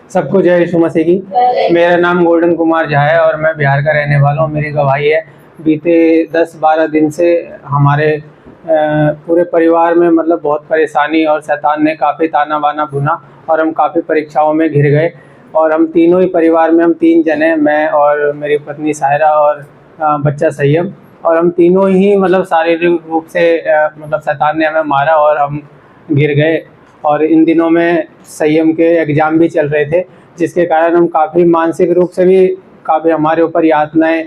सबको जय यीशु मसीह की। मेरा नाम गोल्डन कुमार झा है और मैं बिहार का रहने वाला हूँ। मेरी गवाही है, बीते 10-12 दिन से हमारे पूरे परिवार में मतलब बहुत परेशानी और शैतान ने काफ़ी ताना बाना बुना और हम काफ़ी परीक्षाओं में घिर गए। और हम तीनों ही परिवार में हम 3 जने, मैं और मेरी पत्नी सायरा और बच्चा संयम, और हम तीनों ही मतलब शारीरिक रूप से मतलब शैतान ने हमें मारा और हम गिर गए। और इन दिनों में संयम के एग्ज़ाम भी चल रहे थे, जिसके कारण हम काफ़ी मानसिक रूप से भी काफ़ी हमारे ऊपर यातनाएं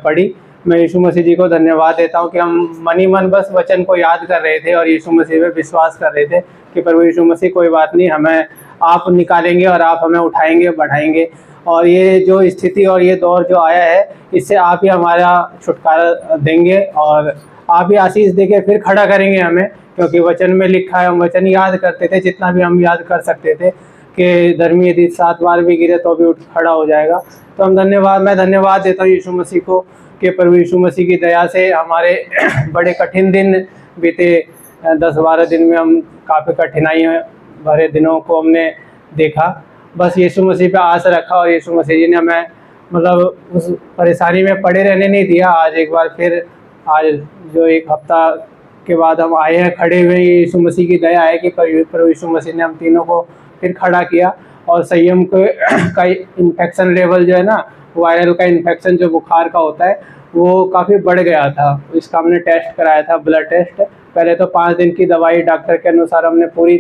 पड़ी। मैं यीशु मसीह जी को धन्यवाद देता हूँ कि हम मन ही मन बस वचन को याद कर रहे थे और यीशु मसीह पे विश्वास कर रहे थे कि प्रभु यीशु मसीह कोई बात नहीं, हमें आप निकालेंगे और आप हमें उठाएंगे, बढ़ाएंगे। और ये जो स्थिति और ये दौर जो आया है, इससे आप ही हमारा छुटकारा देंगे और आप ही आशीष देके फिर खड़ा करेंगे हमें, क्योंकि वचन में लिखा है, हम वचन याद करते थे जितना भी हम याद कर सकते थे कि धर्मी यदि 7 बार भी गिरे तो भी उठ खड़ा हो जाएगा। तो मैं धन्यवाद देता हूँ यीशु मसीह को कि प्रभु यीशु मसीह की दया से हमारे बड़े कठिन दिन बीते 10-12 दिन में हम काफ़ी कठिनाइयों भरे दिनों को हमने देखा। बस यीशु मसीह पे आस रखा और यीशु मसीह जी ने हमें मतलब उस परेशानी में पड़े रहने नहीं दिया। आज एक बार फिर आज जो 1 हफ्ता के बाद हम आए हैं खड़े हुए, यीशु मसीह की दया है कि प्रभु यीशु मसीह ने हम तीनों को फिर खड़ा किया। और संयम का इन्फेक्शन लेवल जो है ना, वायरल का इन्फेक्शन जो बुखार का होता है वो काफ़ी बढ़ गया था। इसका हमने टेस्ट कराया था, ब्लड टेस्ट। पहले तो 5 दिन की दवाई डॉक्टर के अनुसार हमने पूरी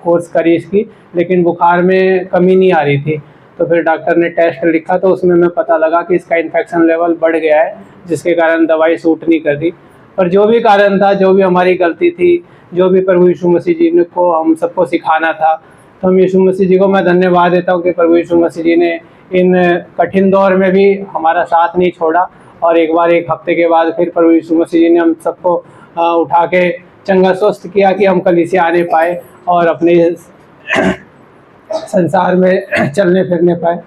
कोर्स करी इसकी, लेकिन बुखार में कमी नहीं आ रही थी। तो फिर डॉक्टर ने टेस्ट लिखा तो उसमें हमें पता लगा कि इसका इन्फेक्शन लेवल बढ़ गया है, जिसके कारण दवाई सूट नहीं कर रही। पर जो भी कारण था, जो भी हमारी गलती थी, जो भी प्रभु यीशु मसीह जी ने को हम सबको सिखाना था, तो हम यीशु मसीह जी को मैं धन्यवाद देता हूँ कि प्रभु यीशु मसीह जी ने इन कठिन दौर में भी हमारा साथ नहीं छोड़ा। और एक बार 1 हफ्ते के बाद फिर प्रभु यीशु मसीह जी ने हम सबको उठा के चंगा स्वस्थ किया कि हम कलीसिया आने पाए और अपने संसार में चलने फिरने पाए।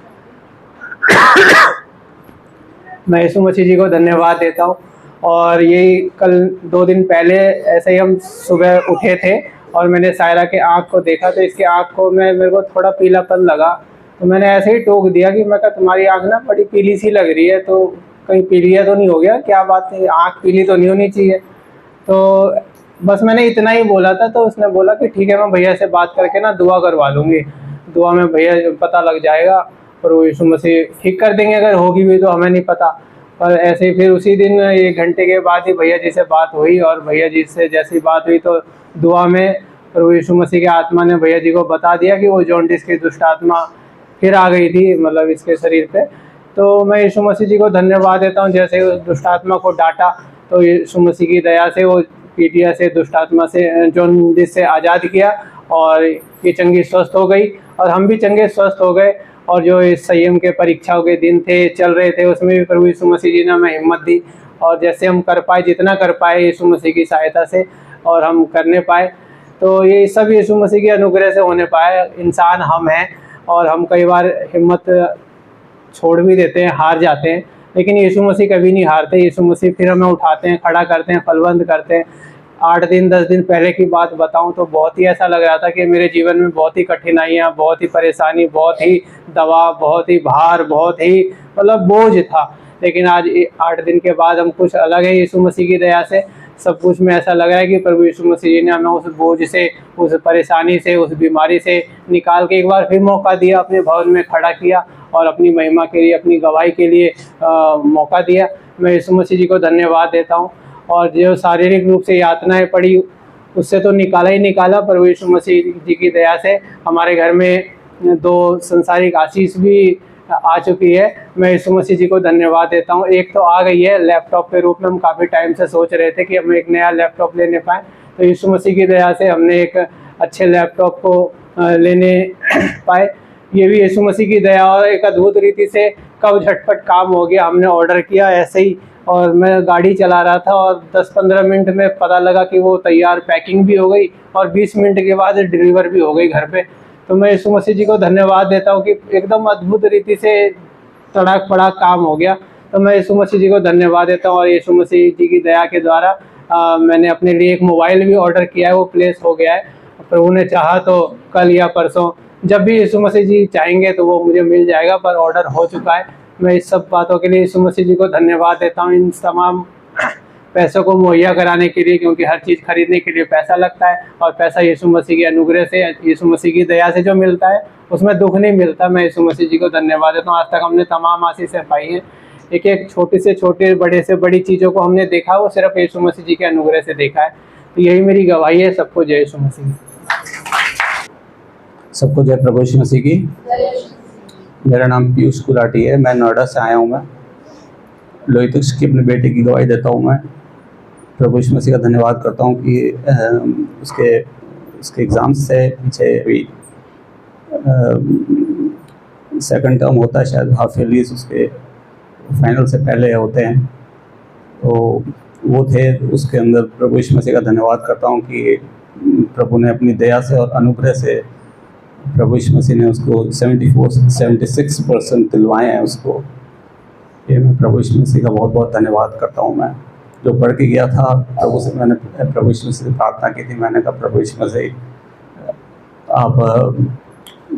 मैं यीशु मसीह जी को धन्यवाद देता हूँ। और यही कल 2 दिन पहले ऐसे ही हम सुबह उठे थे और मैंने सायरा के आँख को देखा, तो इसके आँख को मेरे को थोड़ा पीलापन लगा। तो मैंने ऐसे ही टोक दिया कि मैं कहा तुम्हारी आँख ना बड़ी पीली सी लग रही है, तो कहीं पीलिया तो नहीं हो गया, क्या बात है, आँख पीली तो नहीं होनी चाहिए। तो बस मैंने इतना ही बोला था। तो उसने बोला कि ठीक है, मैं भैया से बात करके ना दुआ करवा लूँगी, दुआ में भैया पता लग जाएगा और वो यीशु मसीह ठीक कर देंगे, अगर होगी भी तो हमें नहीं पता। पर ऐसे ही फिर उसी दिन 1 घंटे के बाद ही भैया जी से बात हुई और भैया जी से जैसी बात हुई तो दुआ में प्रभु यीशु मसीह के आत्मा ने भैया जी को बता दिया कि वो जॉन्डिस की दुष्ट आत्मा फिर आ गई थी मतलब इसके शरीर पे। तो मैं यीशु मसीह जी को धन्यवाद देता हूँ, जैसे उस दुष्ट आत्मा को डांटा तो यीशु मसीह की दया से वो पीटिया से दुष्ट आत्मा से जॉन्डिस से आज़ाद किया और ये चंगी स्वस्थ हो गई और हम भी चंगे स्वस्थ हो गए। और जो इस संयम के परीक्षाओं के दिन थे चल रहे थे, उसमें भी प्रभु यीशु मसीह जी ने हमें हिम्मत दी और जैसे हम कर पाए, जितना कर पाए यीशु मसीह की सहायता से और हम करने पाए। तो ये सब यीशु मसीह के अनुग्रह से होने पाए। इंसान हम हैं और हम कई बार हिम्मत छोड़ भी देते हैं, हार जाते हैं, लेकिन यीशु मसीह कभी नहीं हारते। यीशु मसीह फिर हमें उठाते हैं, खड़ा करते हैं, फलवंत करते हैं। 8 दिन 10 दिन पहले की बात बताऊं तो बहुत ही ऐसा लग रहा था कि मेरे जीवन में बहुत ही कठिनाइयाँ, बहुत ही परेशानी, बहुत ही दबाव, बहुत ही भार, बहुत ही मतलब बोझ था। लेकिन आज 8 दिन के बाद हम कुछ अलग है यीशु मसीह की दया से। सब कुछ में ऐसा लग रहा है कि प्रभु यीशु मसीह जी ने हमें उस बोझ से, उस परेशानी से, उस बीमारी से निकाल के एक बार फिर मौका दिया, अपने भवन में खड़ा किया और अपनी महिमा के लिए, अपनी गवाही के लिए मौका दिया। मैं यीशु मसीह जी को धन्यवाद देता हूँ। और जो शारीरिक रूप से यातनाएं पड़ी उससे तो निकाला ही निकाला, प्रभु यीशु मसीह जी की दया से हमारे घर में 2 संसारिक आशीष भी आ चुकी है। मैं यीशु मसीह जी को धन्यवाद देता हूँ। एक तो आ गई है लैपटॉप के रूप में, हम काफ़ी टाइम से सोच रहे थे कि हम एक नया लैपटॉप लेने पाएँ, तो यीशु मसीह की दया से हमने एक अच्छे लैपटॉप को लेने पाए। ये भी यीशु मसीह की दया और एक अद्भुत रीति से कब झटपट काम हो गया। हमने ऑर्डर किया ऐसे ही और मैं गाड़ी चला रहा था और 10-15 मिनट में पता लगा कि वो तैयार पैकिंग भी हो गई और 20 मिनट के बाद डिलीवर भी हो गई घर पे। तो मैं यीशु मसीह जी को धन्यवाद देता हूँ कि एकदम अद्भुत रीति से तड़ाक फड़ाक काम हो गया। तो मैं यीशु मसीह जी को धन्यवाद देता हूँ। और यीशु मसीह जी की दया के द्वारा मैंने अपने लिए एक मोबाइल भी ऑर्डर किया है, वो प्लेस हो गया है। प्रभु ने चाहा तो कल या परसों जब भी यीशु मसीह जी चाहेंगे तो वो मुझे मिल जाएगा, पर ऑर्डर हो चुका है। मैं इस सब बातों के लिए यीशु मसीह जी को धन्यवाद देता हूँ, इन तमाम पैसों को मुहैया कराने के लिए, क्योंकि हर चीज़ खरीदने के लिए पैसा लगता है, और पैसा यीशु मसीह के अनुग्रह से, यीशु मसीह की दया से जो मिलता है उसमें दुख नहीं मिलता। मैं यीशु मसीह जी को धन्यवाद देता हूँ। आज तक हमने तमाम आशीषें पाई हैं। एक एक छोटी से छोटी, बड़े से बड़ी चीज़ों को हमने देखा, वो सिर्फ यीशु मसीह जी के अनुग्रह से देखा है। तो यही मेरी गवाही है। सबको जय यीशु मसीह। सबको जय प्रभु यीशु मसीह की। मेरा नाम पीयूष गुलाटी है, मैं नोएडा से आया हूँ। मैं लोहितक्ष की अपने बेटे की गवाही देता हूँ। मैं प्रभु यीशु मसीह का धन्यवाद करता हूँ कि उसके एग्ज़ाम्स से पीछे अभी सेकंड टर्म होता है, शायद हाफ ईयरलीज उसके फाइनल से पहले होते हैं, तो वो थे। उसके अंदर प्रभु यीशु मसीह का धन्यवाद करता हूँ कि प्रभु ने अपनी दया से और अनुग्रह से प्रभु यीशु मसीह ने उसको 76% दिलवाए हैं उसको। ये मैं प्रभु यीशु मसीह का बहुत बहुत धन्यवाद करता हूँ। मैं जो पढ़ के गया था प्रभु से, मैंने प्रभु यीशु मसीह से प्रार्थना की थी। मैंने कहा प्रभु यीशु मसीह, आप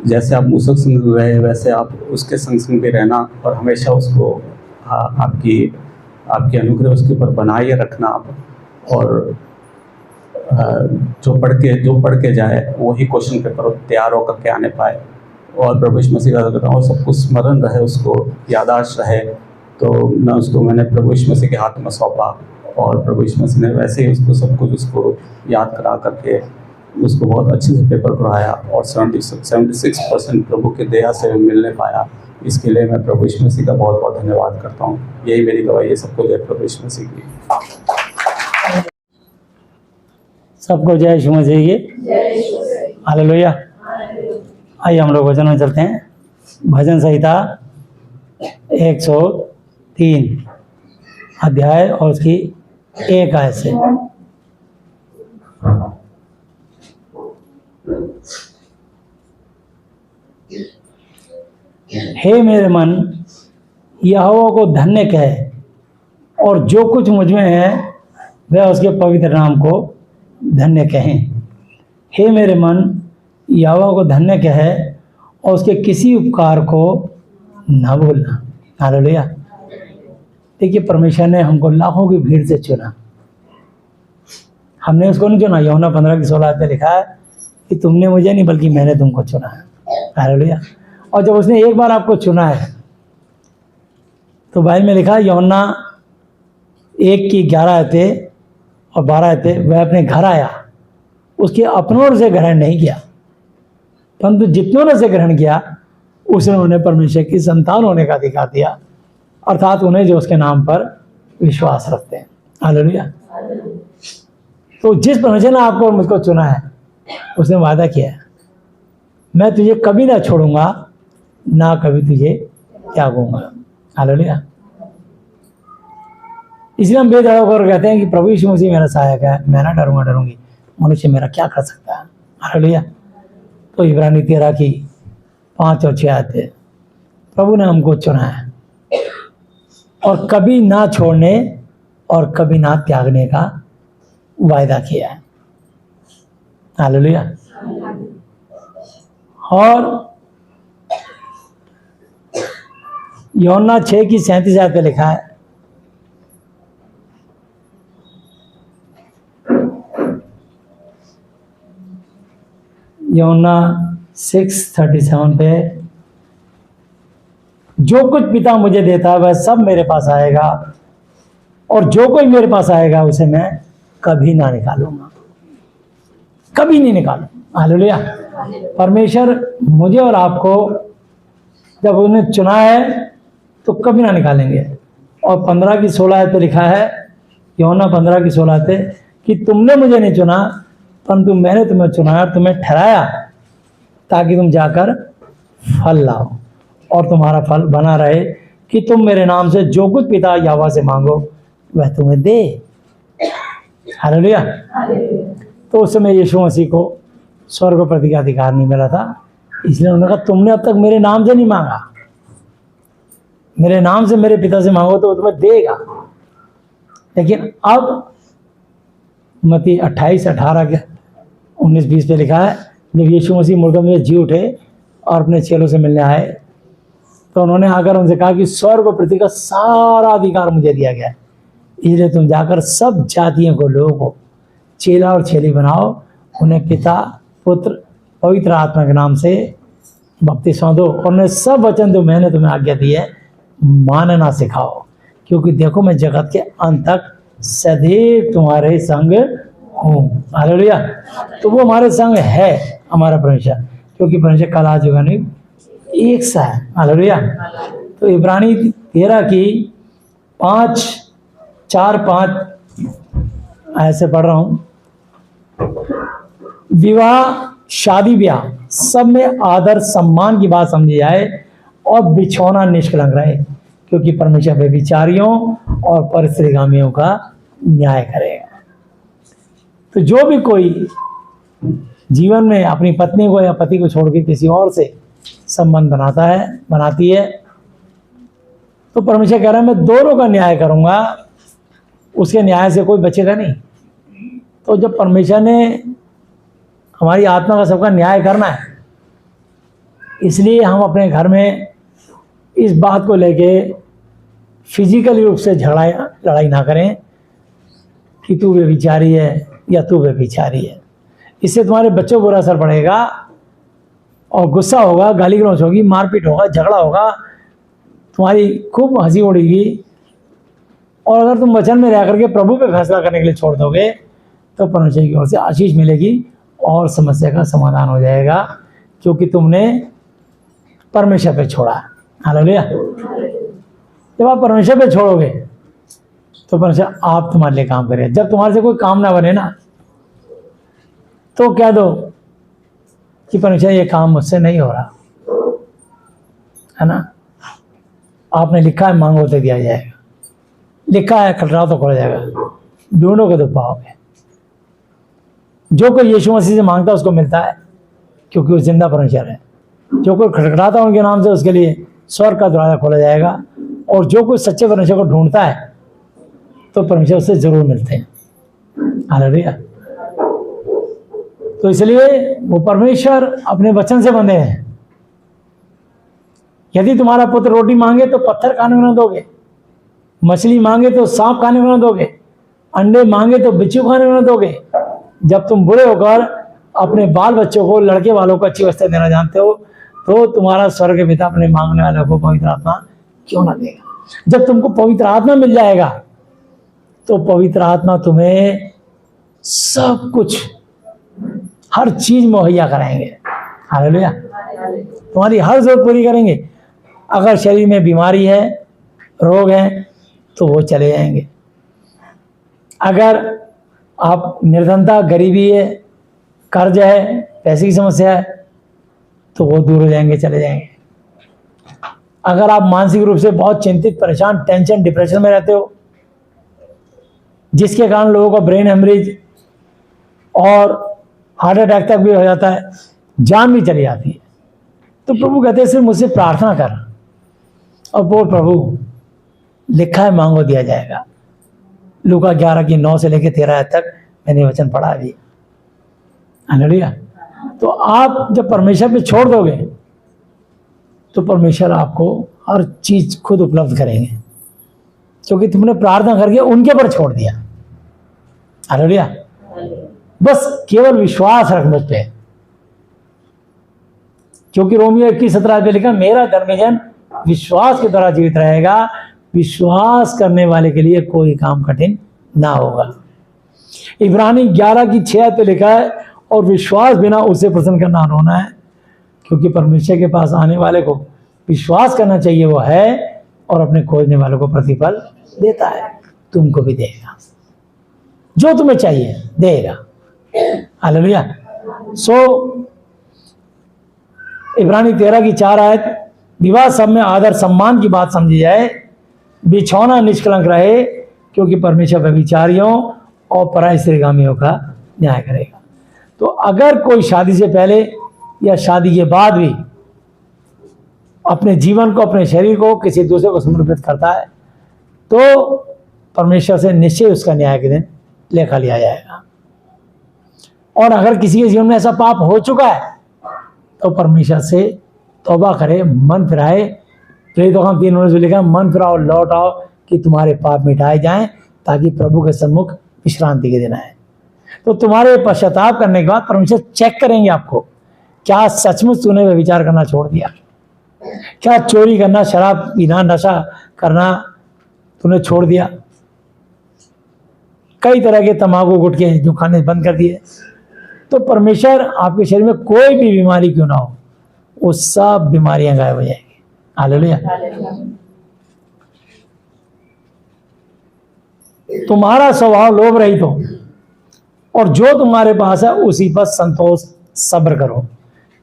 जैसे आप मूसा के संग रहे वैसे आप उसके संग भी रहना, और हमेशा उसको आपकी अनुग्रह उसके ऊपर बनाए रखना आप, और जो पढ़ के जाए वही क्वेश्चन पेपर तैयार होकर के आने पाए। और प्रभु यीशु मसीह का कहता हूँ सब कुछ स्मरण रहे, उसको याददाश्त रहे। तो मैंने प्रभु यीशु मसीह के हाथ में सौंपा, और प्रभु यीशु मसीह ने वैसे ही उसको सब कुछ उसको याद करा करके उसको बहुत अच्छे से पेपर कराया, और 76% प्रभु के दया से मिलने पाया। इसके लिए मैं प्रभु यीशु मसीह का बहुत बहुत धन्यवाद करता हूँ। यही मेरी गवाही है। सबको जय प्रभु यीशु मसीह की। सबको जय यीशु मसीह की। हालेलुया। आइए हम लोग वचन में चलते हैं। भजन संहिता 103 अध्याय और उसकी 1 आयत से। हे मेरे मन, यहोवा को धन्य कहे, और जो कुछ मुझ में है वह उसके पवित्र नाम को धन्य कहें। हे मेरे मन, यहोवा को धन्य कहे, और उसके किसी उपकार को न भूलना। हालेलुया। देखिए, परमेश्वर ने हमको लाखों की भीड़ से चुना। हमने उसको नहीं चुना। यूहन्ना 15:16 में लिखा है कि तुमने मुझे नहीं बल्कि मैंने तुमको चुना है। हालेलुया। और जब उसने एक बार आपको चुना है तो बाइबल में लिखा है, यूहन्ना 1:11 और 12 वह अपने घर आया, उसके अपनों से ग्रहण नहीं किया, परंतु जितनों ने से ग्रहण किया उसने उन्हें परमेश्वर की संतान होने का अधिकार दिया, अर्थात उन्हें जो उसके नाम पर विश्वास रखते हैं। हालेलुया। तो जिस परमेश्वर ने आपको और मुझको चुना है, उसने वादा किया है, मैं तुझे कभी ना छोड़ूंगा, ना कभी तुझे त्यागूंगा। हालेलुया। इसलिए हम बेधड़क होकर कहते हैं कि प्रभु यीशु मसीह मेरा सहायक है, मैं ना डरूंगा डरूंगी, मनुष्य मेरा क्या कर सकता है। हालेलुया। तो इब्रानी 13:5 और 6 आते, प्रभु ने हमको चुना है और कभी ना छोड़ने और कभी ना त्यागने का वायदा किया है। हालेलुया। और यूहन्ना 6:37 पे लिखा है, यूहन्ना 6:37 पे, जो कुछ पिता मुझे देता है वह सब मेरे पास आएगा, और जो कोई मेरे पास आएगा उसे मैं कभी ना निकालूंगा, कभी नहीं निकालूंगा। हालेलुया। परमेश्वर मुझे और आपको जब उन्हें चुना है तो कभी ना निकालेंगे। और 15:16 पे लिखा है, यूहन्ना 15:16 पे, कि तुमने मुझे नहीं चुना परंतु मैंने तुम्हें चुना और तुम्हें ठहराया ताकि तुम जाकर फल लाओ और तुम्हारा फल बना रहे, कि तुम मेरे नाम से जो कुछ पिता यहोवा से मांगो वह तुम्हें दे। हालेलुया। तो उस समय यीशु मसीह को स्वर्ग प्रति का अधिकार नहीं मिला था, इसलिए उन्होंने कहा तुमने अब तक मेरे नाम से नहीं मांगा, मेरे नाम से मेरे पिता से मांगो तो वो तुम्हें देगा। लेकिन अब मत्ती 28:18-19-20 पे लिखा है, जब यीशु मसीह मुर्दों में जी उठे और अपने चेलों से मिलने आए, तो उन्होंने आकर उनसे कहा कि स्वर्ग और पृथ्वी का सारा अधिकार मुझे दिया गया है, इसलिए तुम जाकर सब जातियों को, लोगों को चेला और चेली बनाओ, उन्हें पिता, पुत्र, पवित्र आत्मा के नाम से बपतिस्मा दो, और उन्हें सब वचन जो मैंने तुम्हें आज्ञा दी है मानना सिखाओ, क्योंकि देखो मैं जगत के अंत तक सदैव तुम्हारे संग हूँ। हालेलुया। तो वो हमारे संग है, हमारा परमेश्वर, क्योंकि परमेश्वर कल आज होगा नहीं एक सा है। हालेलुया। तो इब्रानी 13 की 5:4-5 ऐसे पढ़ रहा हूँ। विवाह, शादी ब्याह सब में आदर सम्मान की बात समझी जाए और बिछौना निष्कलंक रहे, क्योंकि परमेश्वर व्यभिचारियों और परस्त्रीगामियों का न्याय करेगा। तो जो भी कोई जीवन में अपनी पत्नी को या पति को छोड़ के किसी और से संबंध बनाता है, बनाती है, तो परमेश्वर कह रहा है मैं दोनों का न्याय करूंगा, उसके न्याय से कोई बचेगा नहीं। तो जब परमेश्वर ने हमारी आत्मा का सबका न्याय करना है, इसलिए हम अपने घर में इस बात को लेके फिजिकली रूप से लड़ाई ना करें कि तू व्यभिचारी है या तू व्यभिचारी है। इससे तुम्हारे बच्चों को बुरा असर पड़ेगा और गुस्सा होगा, गाली गलौज होगी, मारपीट होगा, झगड़ा होगा, तुम्हारी खूब हंसी उड़ेगी। और अगर तुम वचन में रह करके प्रभु पे फैसला करने के लिए छोड़ दोगे तो परमेश्वर की ओर से आशीष मिलेगी और समस्या का समाधान हो जाएगा, क्योंकि तुमने परमेश्वर पे छोड़ा। हालेलुया। जब आप परमेश्वर पे छोड़ोगे तो परमेश्वर आप तुम्हारे लिए काम करेगा। जब तुम्हारे से कोई काम ना बने ना, तो कह दो कि परमेश्वर ये काम मुझसे नहीं हो रहा है ना। आपने लिखा है मांगो तो दिया जाएगा, लिखा है खटखटाओ तो खोला जाएगा, ढूंढोगे तो पाओगे। जो कोई यीशु मसीह से मांगता है उसको मिलता है, क्योंकि वो जिंदा परमेश्वर है। जो कोई खटखटाता है उनके नाम से, उसके लिए स्वर्ग का दरवाजा खोला जाएगा। और जो कोई सच्चे परमेश्वर को ढूंढता है तो परमेश्वर उससे जरूर मिलते हैं। हालेलुया। तो इसलिए वो परमेश्वर अपने वचन से बंधे हैं। यदि तुम्हारा पुत्र रोटी मांगे तो पत्थर खाने को न दोगे, मछली मांगे तो सांप खाने को न दोगे, अंडे मांगे तो बिच्छू खाने को न दोगे। जब तुम बुरे होकर अपने बाल बच्चों को, लड़के वालों को अच्छी वस्तु देना जानते हो, तो तुम्हारा स्वर्ग पिता अपने मांगने वालों को पवित्र आत्मा क्यों ना देगा। जब तुमको पवित्र आत्मा मिल जाएगा तो पवित्र आत्मा तुम्हें सब कुछ, हर चीज मुहैया कराएंगे। हालेलुया। तुम्हारी हर जरूरत पूरी करेंगे। अगर शरीर में बीमारी है, रोग है, तो वो चले जाएंगे। अगर आप निर्धनता, गरीबी है, कर्ज है, पैसे की समस्या है, तो वो दूर हो जाएंगे, चले जाएंगे। अगर आप मानसिक रूप से बहुत चिंतित, परेशान, टेंशन, डिप्रेशन में रहते हो, जिसके कारण लोगों का ब्रेन हेमरेज और हार्ट अटैक तक भी हो जाता है, जान भी चली जाती है, तो प्रभु कहते हैं सिर्फ मुझसे प्रार्थना कर और बोल प्रभु लिखा है मांगो दिया जाएगा। लूका 11 की 9 से लेकर 13 तक मैंने वचन पढ़ा अभी। हालेलुया। तो आप जब परमेश्वर पे छोड़ दोगे तो परमेश्वर आपको हर चीज खुद उपलब्ध करेंगे, क्योंकि तुमने प्रार्थना करके उनके पर छोड़ दिया। हालेलुया। बस केवल विश्वास रख मुझ पे, क्योंकि रोमियो 21:17 पे लिखा मेरा धर्मजन विश्वास के द्वारा जीवित रहेगा, विश्वास करने वाले के लिए कोई काम कठिन ना होगा। इब्रानी 11 की 6 पे लिखा है और विश्वास बिना उसे प्रसन्न करना रोना है, क्योंकि परमेश्वर के पास आने वाले को विश्वास करना चाहिए, वो है और अपने खोजने वालों को प्रतिफल देता है। तुमको भी देगा, जो तुम्हें चाहिए देगा। हालेलुया। इब्रानी 13 की 4 आयत, विवाह सब में आदर सम्मान की बात समझी जाए, बिछौना निष्कलंक रहे, क्योंकि परमेश्वर व्यभिचारियों और पराई स्त्रीगामियों का न्याय करेगा। तो अगर कोई शादी से पहले या शादी के बाद भी अपने जीवन को, अपने शरीर को किसी दूसरे को समर्पित करता है, तो परमेश्वर से निश्चय उसका न्याय के दिन लेखा लिया जाएगा। और अगर किसी के जीवन में ऐसा पाप हो चुका है तो परमेश्वर से तौबा करे, मन फिराए। प्रेरितों का 3 से लिखा, मन फिराओ, लौट आओ कि तुम्हारे पाप मिटाए जाएं, ताकि प्रभु के सम्मुख विश्रांति के दिन आए। तो तुम्हारे पश्चाताप करने के बाद परमेश्वर चेक करेंगे आपको, क्या सचमुच तूने विचार करना छोड़ दिया, क्या चोरी करना, शराब पीना, नशा करना तूने छोड़ दिया, कई तरह के तंबाकू गुटखे जो खाने बंद कर दिए। तो परमेश्वर आपके शरीर में कोई भी बीमारी क्यों ना हो, वो सब बीमारियां गायब हो जाएंगी। हालेलुया। तुम्हारा स्वभाव लोभ रहित हो, और जो तुम्हारे पास है उसी पर संतोष सब्र करो,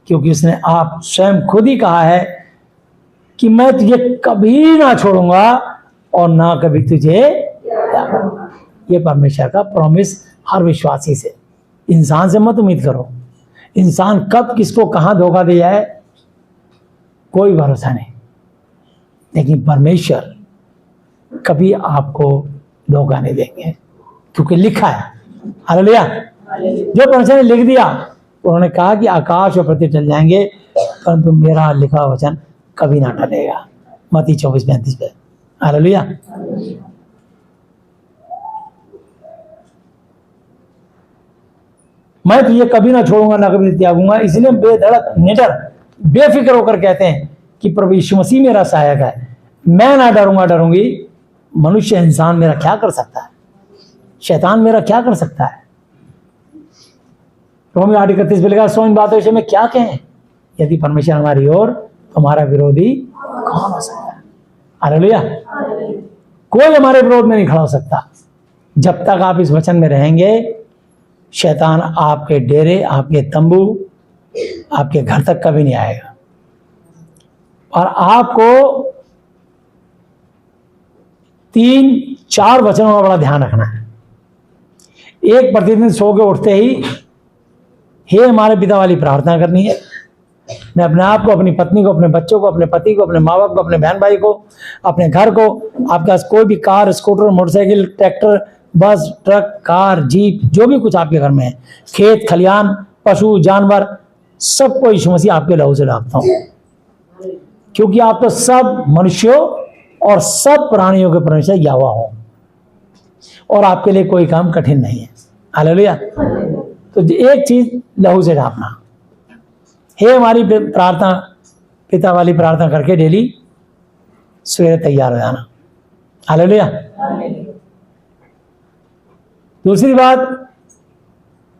क्योंकि उसने आप स्वयं खुद ही कहा है कि मैं तुझे कभी ना छोड़ूंगा और ना कभी तुझे त्यागूंगा। ये परमेश्वर का प्रॉमिस हर विश्वासी से। इंसान से मत उम्मीद करो, इंसान कब किसको कहां धोखा दे जाए कोई भरोसा नहीं, लेकिन परमेश्वर कभी आपको धोखा नहीं देंगे, क्योंकि लिखा है। हालेलुया। जो परमेश्वर ने लिख दिया, उन्होंने कहा कि आकाश और पृथ्वी टल जाएंगे परंतु मेरा लिखा वचन कभी ना टलेगा। मत्ती 24:35 पे। हालेलुया। मैं तुझे कभी ना छोड़ूंगा ना कभी त्यागूंगा। इसलिए बेधड़क निडर बेफिक्र होकर कहते हैं कि प्रभु यीशु मसीह मेरा सहायक है, मैं ना डरूंगा डरूंगी। मनुष्य इंसान मेरा क्या कर सकता है, शैतान मेरा क्या कर सकता है। रोमी 8:31 पे लिखा, सो इन बातों से मैं क्या कहें, यदि परमेश्वर हमारी ओर तो हमारा विरोधी कौन हो सकता है। हालेलुया। कोई हमारे विरोध में नहीं खड़ा हो सकता। जब तक आप इस वचन में रहेंगे, शैतान आपके डेरे, आपके तंबू, आपके घर तक कभी नहीं आएगा। और आपको 3-4 वचनों का बड़ा ध्यान रखना है। एक, प्रतिदिन सो के उठते ही हे हमारे पिता वाली प्रार्थना करनी है। मैं अपने आप को, अपनी पत्नी को, अपने बच्चों को, अपने पति को, अपने माँ बाप को, अपने बहन भाई को, अपने घर को, आपके पास कोई भी कार, स्कूटर, मोटरसाइकिल, ट्रैक्टर, बस, ट्रक, कार, जीप, जो भी कुछ आपके घर में है, खेत खलियान, पशु, जानवर, सबको यीशु मसीह आपके लहू से ढांपता हूं, क्योंकि आप तो सब मनुष्यों और सब प्राणियों के परमेश्वर यहोवा हो, और आपके लिए कोई काम कठिन नहीं है। हालेलुया। तो एक चीज लहू से ढांपना। हे हमारी प्रार्थना, पिता वाली प्रार्थना करके डेली सवेरे तैयार हो जाना। हालेलुया। दूसरी बात,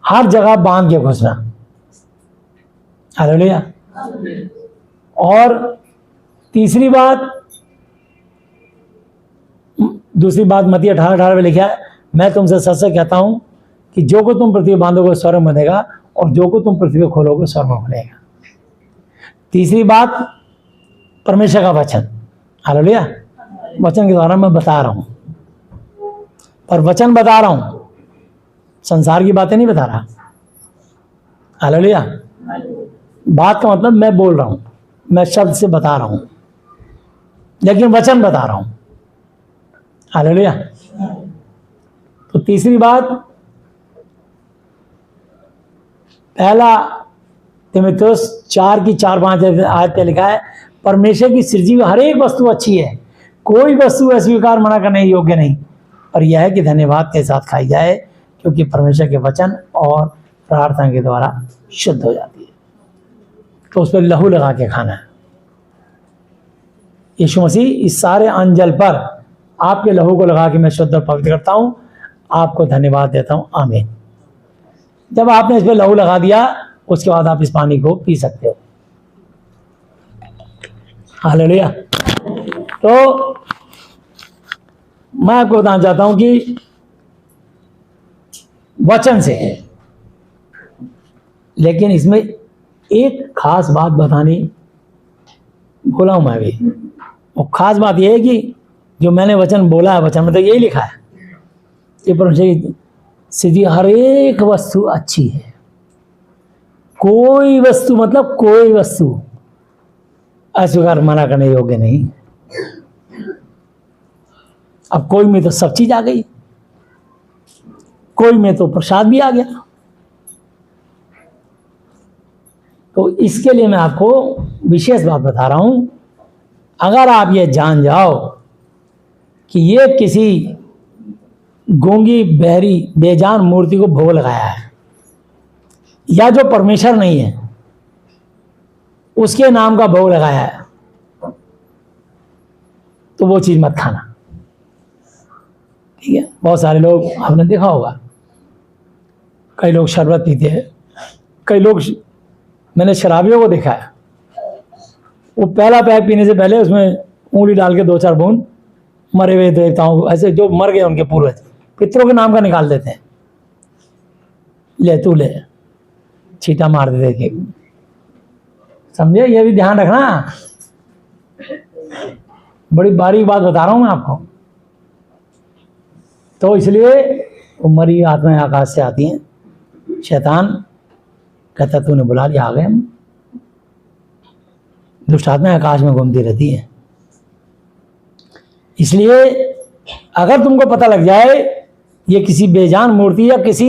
हर जगह बांध के घुसना। हालेलुया। और तीसरी बात, दूसरी बात मत्ती 18:18 में लिखा है, मैं तुमसे सच सच कहता हूं कि जो को तुम पृथ्वी बांधोगे स्वर्ग में बंधेगा, और जो को तुम पृथ्वी खोलोगे स्वर्ग में खुलेगा। तीसरी बात, परमेश्वर का वचन। हालेलुया। वचन के द्वारा मैं बता रहा हूं, पर वचन बता रहा हूं, संसार की बातें नहीं बता रहा। हालेलुया। बात का मतलब मैं बोल रहा हूं, मैं शब्द से बता रहा हूं, लेकिन वचन बता रहा हूं। हालेलुया। तो तीसरी बात, पहला तीमुथियुस 4:4-5 आयत पे लिखा है, परमेश्वर की सृजी हुई हर एक वस्तु अच्छी है, कोई वस्तु अस्वीकार मना करने योग्य नहीं, और यह है कि धन्यवाद के साथ खाई जाए, क्योंकि परमेश्वर के वचन और प्रार्थना के द्वारा शुद्ध हो जाती है। तो उस पर लहू लगा के खाना है। यीशु मसीह इस सारे अंजल पर आपके लहू को लगा के मैं शुद्ध और पवित्र करता हूं, आपको धन्यवाद देता हूं। आमीन। जब आपने इस पर लहू लगा दिया, उसके बाद आप इस पानी को पी सकते हो। हालेलुया। तो मैं आपको बताना चाहता हूं कि वचन से, लेकिन इसमें एक खास बात बतानी भूला हूं मैं भी। और खास बात यह है कि जो मैंने वचन बोला है, वचन में तो यही लिखा है कि परमेश्वर की सृजी हर एक वस्तु अच्छी है, कोई वस्तु, मतलब कोई वस्तु अस्वीकार मना करने योग्य नहीं। अब कोई में तो सब चीज आ गई, कोई में तो प्रसाद भी आ गया। तो इसके लिए मैं आपको विशेष बात बता रहा हूं, अगर आप ये जान जाओ कि ये किसी गूंगी बहरी बेजान मूर्ति को भोग लगाया है, या जो परमेश्वर नहीं है उसके नाम का भोग लगाया है, तो वो चीज मत खाना। ठीक है, बहुत सारे लोग आपने देखा होगा, कई लोग शरबत पीते हैं, कई लोग, मैंने शराबियों को देखा है, वो पहला पैक पीने से पहले उसमें उंगली डाल के 2-4 बूंद मरे हुए देवताओं को, ऐसे जो मर गए उनके पूर्वज पितरों के नाम का निकाल देते हैं, ले तू ले, छीटा मार देते थे। समझे, ये भी ध्यान रखना, बड़ी बारीक बात बता रहा हूं मैं आपको। तो इसलिए वो मरी आत्माएं आकाश से आती हैं, शैतान कहता तूने बुला लिया, आ गए हम। दुष्ट आत्माएं आकाश में घूमती रहती हैं। इसलिए अगर तुमको पता लग जाए ये किसी बेजान मूर्ति या किसी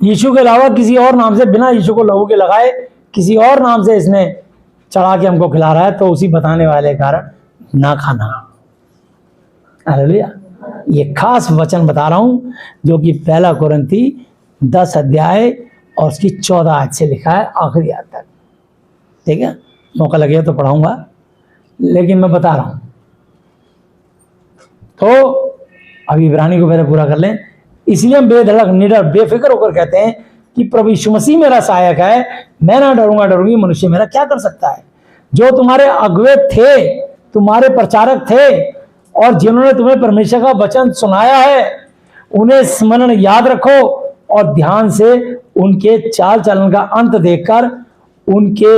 यीशु के अलावा किसी और नाम से, बिना यीशु को लहू के लगाए किसी और नाम से इसने चढ़ा के हमको खिला रहा है, तो उसी बताने वाले कारण ना खाना। हालेलुया। ये खास वचन बता रहा हूं जो कि 1 कुरिन्थी 10 अध्याय और उसकी 14 आयत से लिखा है आखिरी आयत तक। ठीक है, मौका लगेगा तो पढ़ाऊंगा, लेकिन मैं बता रहा हूं। तो अभी इब्रानी को पहले पूरा कर लें। इसलिए हम बेधड़क निडर बेफिक्र होकर कहते हैं कि प्रभु यीशु मसीह मेरा सहायक है, मैं ना डरूंगा डरूंगी मनुष्य मेरा क्या कर सकता है। जो तुम्हारे अगुवे थे, तुम्हारे प्रचारक थे, और जिन्होंने तुम्हें परमेश्वर का वचन सुनाया है, उन्हें स्मरण याद रखो और ध्यान से उनके चाल चलन का अंत देखकर उनके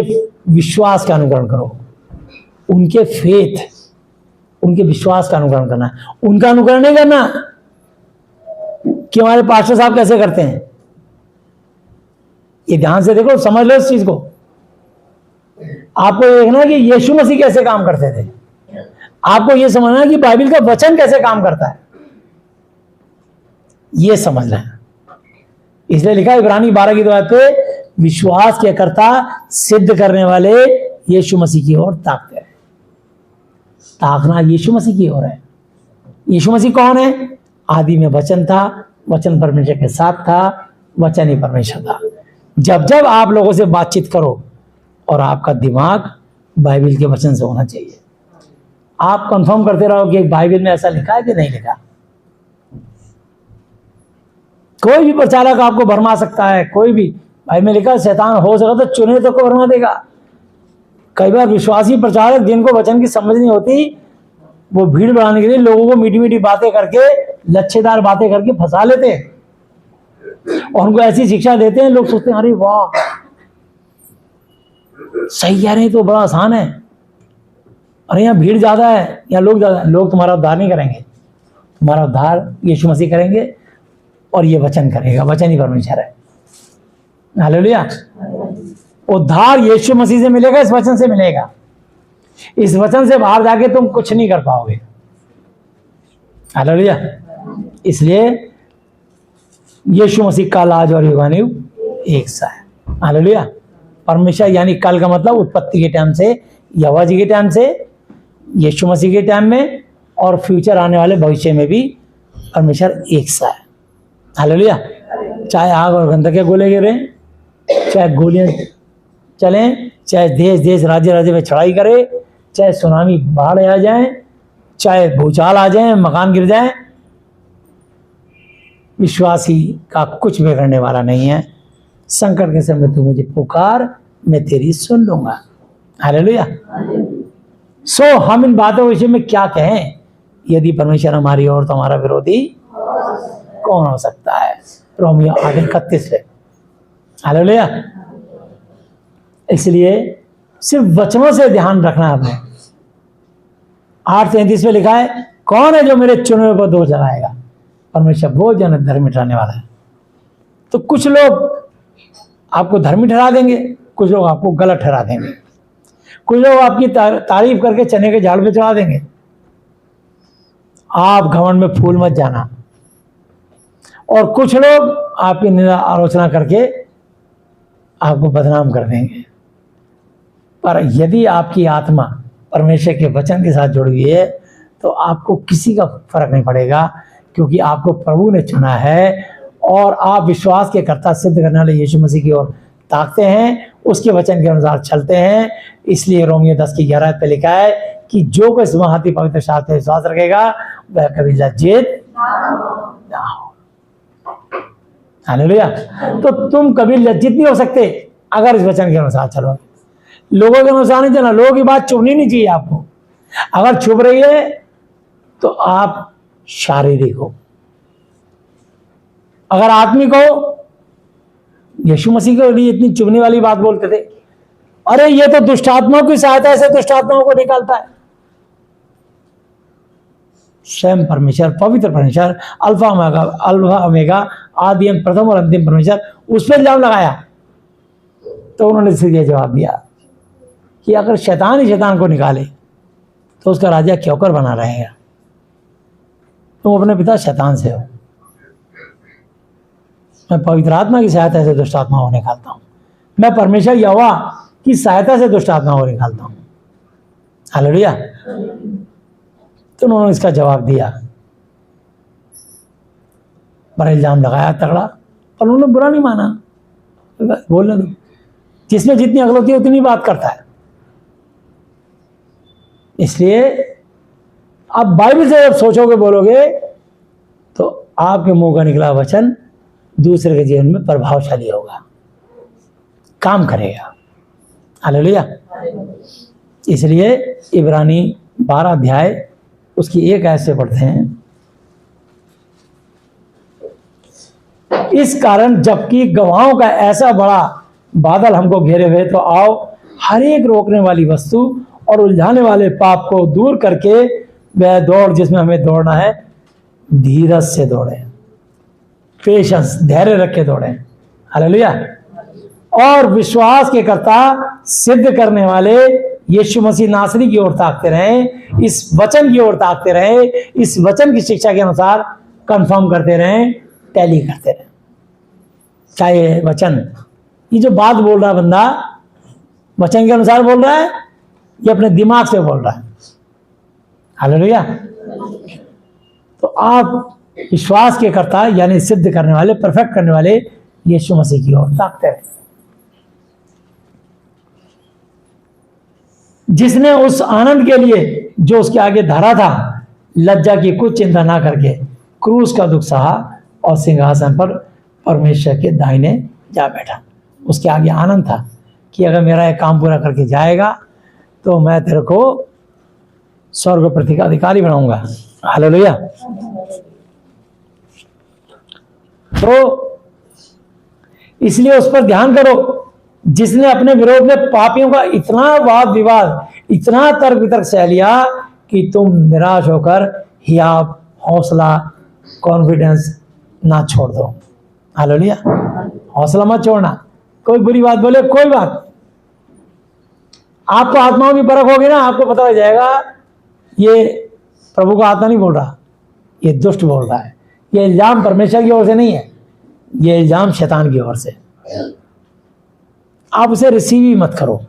विश्वास का अनुकरण करो। उनके फेथ, उनके विश्वास का अनुकरण करना है, उनका अनुकरण नहीं करना कि हमारे पास्टर साहब कैसे करते हैं। ये ध्यान से देखो, समझ लो इस चीज को। आपको देखना कि यीशु मसीह कैसे काम करते थे, आपको यह समझना कि बाइबल का वचन कैसे काम करता है, यह समझना है। इसलिए लिखा इब्रानी 12 की 2 आयत पे, विश्वास के कर्ता सिद्ध करने वाले यीशु मसीह की ओर ताकते हैं। ताकना यीशु मसीह की ओर है। यीशु मसीह कौन है? आदि में वचन था, वचन परमेश्वर के साथ था, वचन ही परमेश्वर था। जब जब आप लोगों से बातचीत करो, और आपका दिमाग बाइबल के वचन से होना चाहिए। आप कंफर्म करते रहो कि बाइबल में ऐसा लिखा है कि नहीं लिखा। कोई भी प्रचारक आपको भरमा सकता है, कोई भी। बाइबल में लिखा है शैतान हो सका तो चुने तो को भरमा देगा। कई बार विश्वासी प्रचारक जिनको वचन की समझ नहीं होती, वो भीड़ बढ़ाने के लिए लोगों को मीठी मीठी बातें करके, लच्छेदार बातें करके फंसा लेते हैं और उनको ऐसी शिक्षा देते हैं, लोग सोचते हैं अरे वाह सही कह रहे हैं, तो बड़ा आसान है। अरे यहाँ भीड़ ज्यादा है, यहाँ लोग ज्यादा। लोग तुम्हारा उद्धार नहीं करेंगे, तुम्हारा उद्धार यीशु मसीह करेंगे और ये वचन करेगा। वचन ही परमेश्वर है। हालेलुया। उद्धार यीशु मसीह से मिलेगा, इस वचन से मिलेगा। इस वचन से बाहर जाके तुम कुछ नहीं कर पाओगे। हालेलुया। इसलिए यीशु मसीह का लाज और युगानुयुग एक सा है। हालेलुया। परमेश्वर यानी कल का मतलब उत्पत्ति के टाइम से, यहोवा जी के टाइम से, यीशु मसीह के टाइम में, और फ्यूचर आने वाले भविष्य में भी परमेश्वर एक सा है। हालेलुया। चाहे आग और गंधक के गोले गिरे, चाहे गोलियां चलें, चाहे देश देश राज्य राज्य में चढ़ाई करे, चाहे सुनामी बाढ़ आ जाए, चाहे भूचाल आ जाए, मकान गिर जाए, विश्वासी का कुछ बिगड़ने वाला नहीं है। संकट के समय तू मुझे पुकार, मैं तेरी सुन लूंगा। हालेलुया। सो हम इन बातों के विषय में क्या कहें? यदि परमेश्वर हमारी ओर तो हमारा विरोधी कौन हो सकता है? रोमियो 8:31 है। हालेलुया। इसलिए सिर्फ वचनों से ध्यान रखना है हमें। 8:33 में लिखा है, कौन है जो मेरे चुने हुए को दोष लगाएगा? परमेश्वर वो जन धर्मी ठहराने वाला है। तो कुछ लोग आपको धर्मी ठहरा देंगे, कुछ लोग आपको गलत ठहरा देंगे, कुछ लोग आपकी तारीफ करके चने के झाड़ पे चढ़ा देंगे। आप घमंड में फूल मत जाना। और कुछ लोग आपकी आलोचना करके आपको बदनाम कर देंगे। पर यदि आपकी आत्मा परमेश्वर के वचन के साथ जुड़ी हुई है तो आपको किसी का फर्क नहीं पड़ेगा, क्योंकि आपको प्रभु ने चुना है और आप विश्वास के कर्ता सिद्ध करने वाले यीशु मसीह की ओर ताकते हैं, उसके वचन के अनुसार चलते हैं। इसलिए रोमियो 10:11 पे लिखा है कि जो कोई सुहाती पवित्र शास्त्र पे विश्वास रखेगा वह कभी लज्जित ना हो। हालेलुया। तो तुम कभी लज्जित नहीं हो सकते अगर इस वचन के अनुसार चलो। लोगों के अनुसार नहीं चलना, लोगों की बात चुभनी नहीं चाहिए आपको। अगर चुभ रही है तो आप शारीरिक हो, अगर आत्मिक हो। यीशु मसीह के लिए इतनी चुभने वाली बात बोलते थे, अरे ये तो दुष्ट आत्माओं की सहायता से दुष्ट आत्माओं को निकालता है। स्वयं परमेश्वर, पवित्र परमेश्वर, अल्फा ओमेगा, आदि अंत, प्रथम और अंतिम परमेश्वर, उस पर इल्जाम लगाया। तो उन्होंने सीधे जवाब दिया कि अगर शैतान ही शैतान को निकाले तो उसका राजा क्यों कर बना रहेगा। तुम अपने पिता शैतान से हो, मैं पवित्र आत्मा की सहायता से दुष्ट आत्माओं को निकालता हूं। मैं परमेश्वर यहोवा की सहायता से दुष्ट आत्माओं को निकालता हूं। हालेलुया। तो उन्होंने इसका जवाब दिया, बड़ा इल्जाम लगाया तगड़ा, पर उन्होंने बुरा नहीं माना। बोलने दो, जिसमें जितनी अकल होती है उतनी बात करता है। इसलिए आप बाइबल से जब सोचोगे बोलोगे तो आपके मुंह का निकला वचन दूसरे के जीवन में प्रभावशाली होगा, काम करेगा। हालेलुया। इसलिए इब्रानी 12 अध्याय उसकी 1 आयत से पढ़ते हैं। इस कारण जबकि गवाहों का ऐसा बड़ा बादल हमको घेरे हुए, तो आओ हर एक रोकने वाली वस्तु और उलझाने वाले पाप को दूर करके वह दौड़ जिसमें हमें दौड़ना है, धीरज से दौड़े, पेशेंस, धैर्य रख के दौड़े। हालेलुया। और विश्वास के कर्ता सिद्ध करने वाले यीशु मसीह नासरी की ओर ताकते रहें, इस वचन की ओर ताकते रहें, इस वचन की शिक्षा के अनुसार कंफर्म करते रहें, टैली करते रहें। चाहे वचन, ये जो बात बोल रहा है बंदा वचन के अनुसार बोल रहा है, ये अपने दिमाग से बोल रहा है। हालेलुया। तो आप विश्वास के कर्ता यानी सिद्ध करने वाले, परफेक्ट करने वाले यीशु मसीह की ओर ताकते हैं, जिसने उस आनंद के लिए जो उसके आगे धरा था लज्जा की कुछ चिंता ना करके क्रूस का दुख सहा और सिंहासन पर परमेश्वर के दाहिने जा बैठा। उसके आगे आनंद था कि अगर मेरा एक काम पूरा करके जाएगा तो मैं तेरे को स्वर्ग पृथ्वी का अधिकारी बनाऊंगा। हालेलुया। तो इसलिए उस पर ध्यान करो जिसने अपने विरोध में पापियों का इतना वाद विवाद, इतना तर्क वितर्क सह लिया कि तुम निराश होकर हियाव, हौसला, कॉन्फिडेंस ना छोड़ दो। हालेलुया। हौसला मत छोड़ना। कोई बुरी बात बोले, कोई बात, आपको आत्माओं की परख होगी ना, आपको पता लग जाएगा ये प्रभु का आत्मा नहीं बोल रहा, ये दुष्ट बोल रहा है। ये इल्जाम परमेश्वर की ओर से नहीं है, ये इल्जाम शैतान की ओर से। आप उसे रिसीव ही मत करो।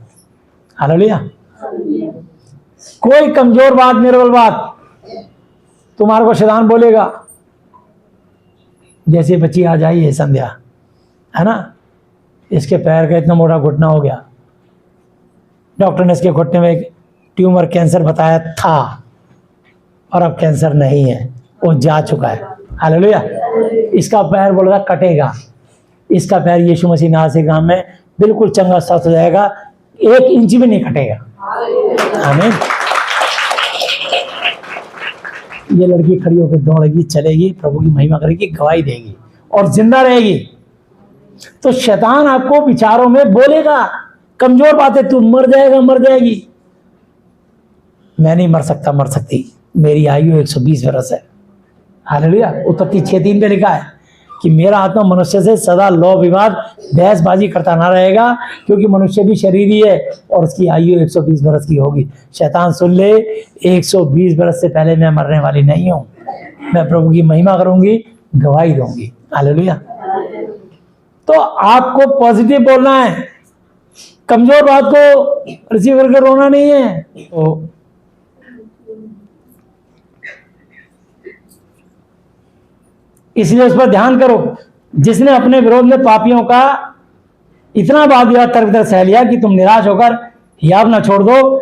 हालेलुया। कोई कमजोर बात, निर्बल बात तुम्हारे को शैतान बोलेगा। जैसे बच्ची आ जाई है संध्या, है ना, इसके पैर का इतना मोटा घुटना हो गया, डॉक्टर ने इसके घुटने में एक ट्यूमर कैंसर बताया था और अब कैंसर नहीं है, वो जा चुका है। हालेलुया। इसका पैर बोल रहा कटेगा, इसका पैर यीशु मसीह नासरी नाम में बिल्कुल चंगा स्वस्थ हो जाएगा, 1 इंच भी नहीं कटेगा। आमीन। ये लड़की खड़ी होकर दौड़ेगी, चलेगी, प्रभु की महिमा करेगी, गवाही देगी और जिंदा रहेगी। तो शैतान आपको विचारों में बोलेगा कमजोर बातें, तू मर जाएगा, मर जाएगी। मैं नहीं मर सकता, मर सकती, मेरी आयु 120 वर्ष है। हालेलुया। उत्पत्ति 6:3 पे लिखा है कि मेरा आत्मा मनुष्य से सदा लौ विवाद बहसबाजी करता ना रहेगा, क्योंकि मनुष्य भी शरीरी है और उसकी आयु 120 वर्ष की होगी। शैतान सुन ले, 120 वर्ष से पहले मैं मरने वाली नहीं हूं, मैं प्रभु की महिमा करूंगी, गवाही दूंगी। हालेलुया। तो आपको पॉजिटिव बोलना है, कमजोर बात को रिसीव करके रोना नहीं है। तो इसलिए उस पर ध्यान करो। जिसने अपने विरोध में पापियों का इतना वाद विवाद तर्क तर्क सह लिया कि तुम निराश होकर हियाव ना छोड़ दो,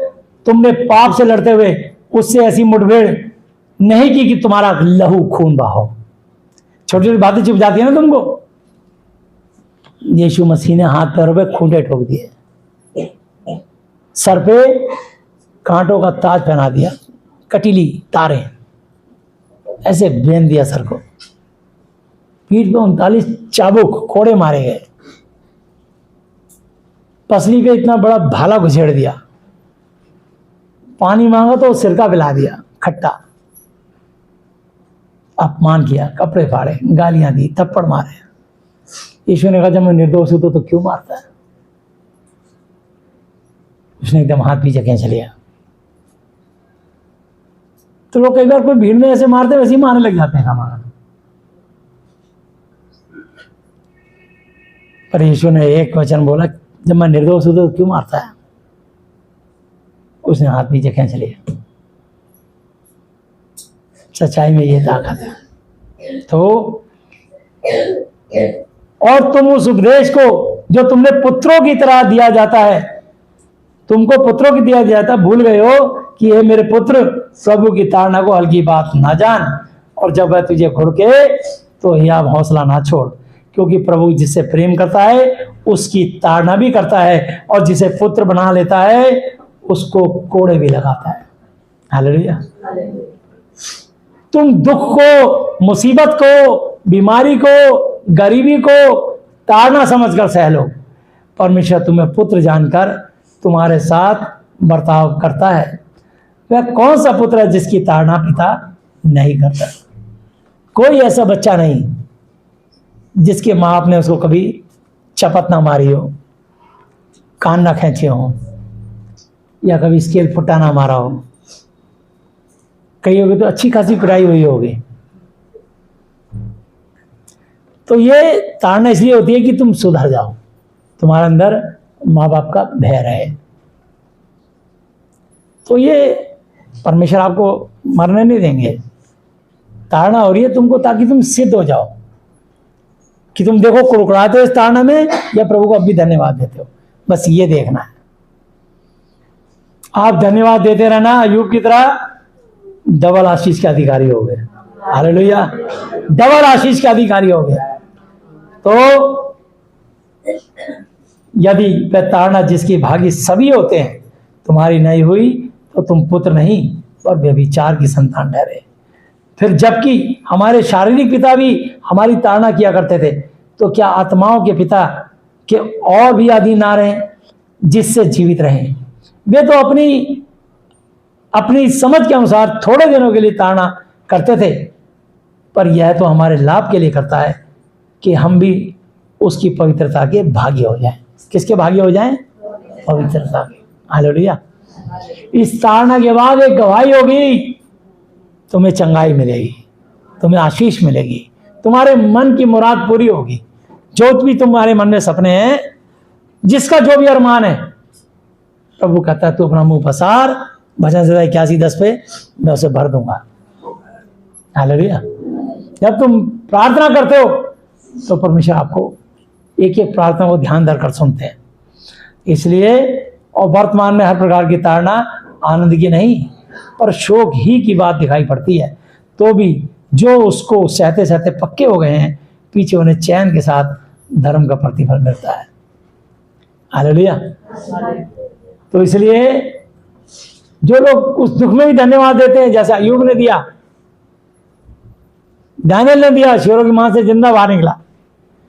तुमने पाप से लड़ते हुए उससे ऐसी मुठभेड़ नहीं की कि तुम्हारा लहू खून बहाओ। छोटी छोटी बातें चुप जाती है ना तुमको। यीशु मसीह ने हाथ पैरों पे खूंटे ठोक दिए, सर पे कांटों का ताज पहना दिया, कटीली तारें ऐसे बेन दिया सर को, पीठ पे 39 चाबुक कोड़े मारे गए, पसली पे इतना बड़ा भाला घुसेड़ दिया, पानी मांगा तो सिरका पिला दिया खट्टा, अपमान किया, कपड़े फाड़े, गालियां दी, थप्पड़ मारे। यीशु ने कहा जब मैं निर्दोष हूं तो क्यों मारता है? उसने एकदम हाथ पीछे खींच लिया। तो लोग कई बार कोई भीड़ में ऐसे मारते वैसे ही मारने लग जाते हैं हमारा। पर यीशु ने एक वचन बोला, जब मैं निर्दोष हूं तो क्यों मारता है? उसने हाथ पीछे खींच लिया। सच्चाई में ये ताकत है। तो और तुम उस उपदेश को जो तुमने पुत्रों की तरह दिया जाता है, तुमको पुत्रों की दिया जाता, भूल गए हो कि ये मेरे पुत्र प्रभु की ताड़ना को हल्की बात ना जान, और जब वह तुझे घुड़के तो हियाव हौसला ना छोड़, क्योंकि प्रभु जिससे प्रेम करता है उसकी ताड़ना भी करता है, और जिसे पुत्र बना लेता है उसको कोड़े भी लगाता है। हालेलुया। तुम दुख को, मुसीबत को, बीमारी को, गरीबी को ताड़ना समझकर सह लो। परमेश्वर तुम्हें पुत्र जानकर तुम्हारे साथ बर्ताव करता है। वह कौन सा पुत्र है जिसकी ताड़ना पिता नहीं करता? कोई ऐसा बच्चा नहीं जिसके माँ बाप ने उसको कभी चपत ना मारी हो, कान ना खींचे हो, या कभी स्केल फुट्टा ना मारा हो। कई होगी तो अच्छी खासी पिटाई हुई होगी। तो ये ताड़ना इसलिए होती है कि तुम सुधर जाओ, तुम्हारे अंदर माँ बाप का भय रहे। तो ये परमेश्वर आपको मरने नहीं देंगे। ताड़ना हो रही है तुमको ताकि तुम सिद्ध हो जाओ, कि तुम देखो कुड़कुड़ाते हो इस ताड़ना में या प्रभु को अब भी धन्यवाद देते हो। बस ये देखना है। आप धन्यवाद देते रहना, अय्यूब की तरह डबल आशीष के अधिकारी हो गए। हालेलुया। डबल आशीष के अधिकारी हो गए। तो यदि वह ताड़ना जिसकी भागी सभी होते हैं तुम्हारी नहीं हुई तो तुम पुत्र नहीं पर व्यभिचार की संतान ठहरे। फिर जबकि हमारे शारीरिक पिता भी हमारी ताड़ना किया करते थे, तो क्या आत्माओं के पिता के और भी अधीन ना रहें जिससे जीवित रहें? वे तो अपनी समझ के अनुसार थोड़े दिनों के लिए ताड़ना करते थे, पर यह तो हमारे लाभ के लिए करता है कि हम भी उसकी पवित्रता के भागी हो जाएं। किसके भागी हो जाएं? पवित्रता के। हालेलुया। इस ताड़ना के बाद एक गवाही होगी, तुम्हें चंगाई मिलेगी, तुम्हें आशीष मिलेगी, तुम्हारे मन की मुराद पूरी होगी। जो भी तुम्हारे मन में सपने हैं, जिसका जो भी अरमान है, प्रभु कहता है तू अपना मुंह पसार, भजन संहिता 81:10 पे मैं उसे भर दूंगा। हालेलुया। जब तुम प्रार्थना करते हो तो परमेश्वर आपको एक एक प्रार्थना को ध्यान धरकर सुनते हैं। इसलिए और वर्तमान में हर प्रकार की ताड़ना आनंद की नहीं पर शोक ही की बात दिखाई पड़ती है, तो भी जो उसको सहते सहते पक्के हो गए हैं, पीछे उन्हें चैन के साथ धर्म का प्रतिफल मिलता है। हालेलुया। तो इसलिए जो लोग उस दुख में भी धन्यवाद देते हैं, जैसे अय्यूब ने दिया, दानियल ने दिया, शेरों की मां से जिंदा बाहर निकला,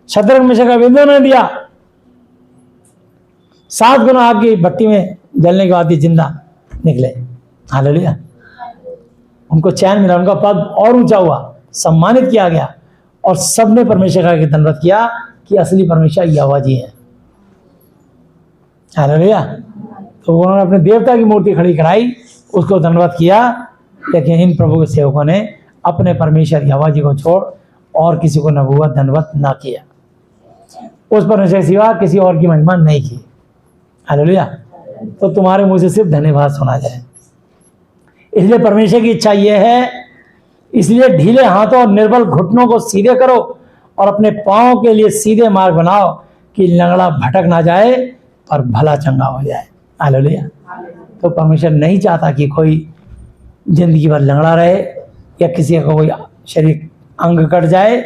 शद्रक मेशक अबेदनगो ने दिया, 7 गुना आग की भट्टी में जलने के बाद ये जिंदा निकले। हालेलुया। उनको चैन मिला, उनका पद और ऊंचा हुआ, सम्मानित किया गया, और सबने परमेश्वर का धन्यवाद किया कि असली परमेश्वर यहोवा जी है। हालेलुया। तो उन्होंने अपने देवता की मूर्ति खड़ी कराई, उसको धन्यवाद किया, लेकिन इन प्रभु के सेवकों ने अपने परमेश्वर यहोवा जी को छोड़ और किसी को नबूवत धन्यवाद ना किया, उस परमेश्वर के सिवा किसी और की महिमा नहीं की। हालेलुया। तो तुम्हारे मुंह से सिर्फ धन्यवाद सुना जाए। इसलिए परमेश्वर की इच्छा यह है, इसलिए ढीले हाथों और निर्बल घुटनों को सीधे करो और अपने पांव के लिए सीधे मार्ग बनाओ कि लंगड़ा भटक ना जाए पर भला चंगा हो जाए। हालेलुया। तो परमेश्वर नहीं चाहता कि कोई जिंदगी भर लंगड़ा रहे या किसी का कोई शरीर अंग कट जाए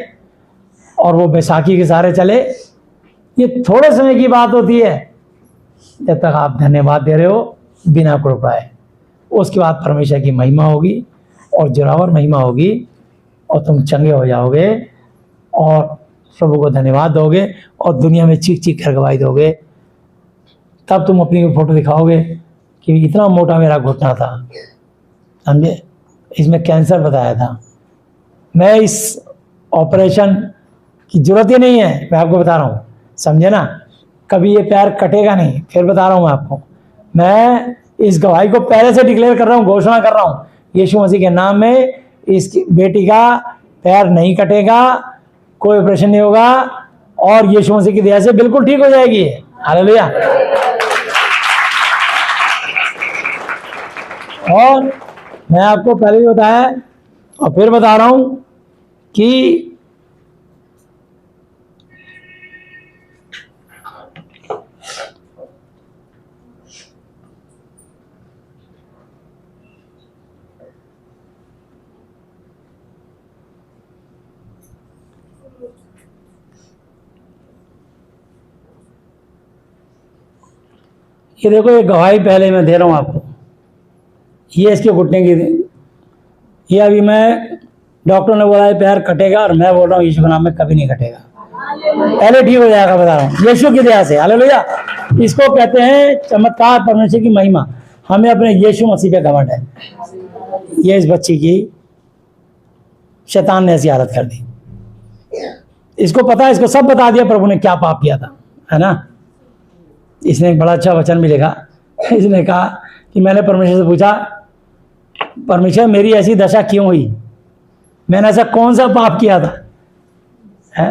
और वो बैसाखी के सहारे चले। ये थोड़े समय की बात होती है, जब तक आप धन्यवाद दे रहे हो बिना कृपाए। उसके बाद परमेश्वर की महिमा होगी और जोरावर महिमा होगी और तुम चंगे हो जाओगे और प्रभु को धन्यवाद दोगे और दुनिया में चीख चीख कर गवाही दोगे। तब तुम अपनी फोटो दिखाओगे कि इतना मोटा मेरा घुटना था, समझे, इसमें कैंसर बताया था। मैं इस ऑपरेशन की जरूरत ही नहीं है, मैं आपको बता रहा हूँ, समझे ना। कभी ये पैर कटेगा नहीं, फिर बता रहा हूँ मैं आपको। मैं इस गवाही को पहले से डिक्लेयर कर रहा हूँ, घोषणा कर रहा हूँ, यीशु मसीह के नाम में इस बेटी का पैर नहीं कटेगा, कोई ऑपरेशन नहीं होगा और यीशु मसीह की दया से बिल्कुल ठीक हो जाएगी। हालेलुया। और मैं आपको पहले भी बताया और फिर बता रहा हूं कि ये देखो, ये गवाही पहले मैं दे रहा हूं आपको। ये इसके घुटने की, ये अभी मैं, डॉक्टर ने बोला है पैर कटेगा और मैं बोल रहा हूँ यीशु के नाम में कभी नहीं कटेगा, पहले ठीक हो जाएगा, बता रहा हूँ यीशु की दया से। हालेलुया। इसको कहते हैं चमत्कार, परमेश्वर की महिमा। हमें अपने यीशु मसीह पे घमंड है। ये इस बच्ची की शैतान ने ऐसी हालत कर दी। इसको पता है, इसको सब बता दिया प्रभु ने क्या पाप किया था, है ना। इसने एक बड़ा अच्छा वचन भी लिखा। इसने कहा कि मैंने परमेश्वर से पूछा, परमेश्वर मेरी ऐसी दशा क्यों हुई, मैंने ऐसा कौन सा पाप किया था, है।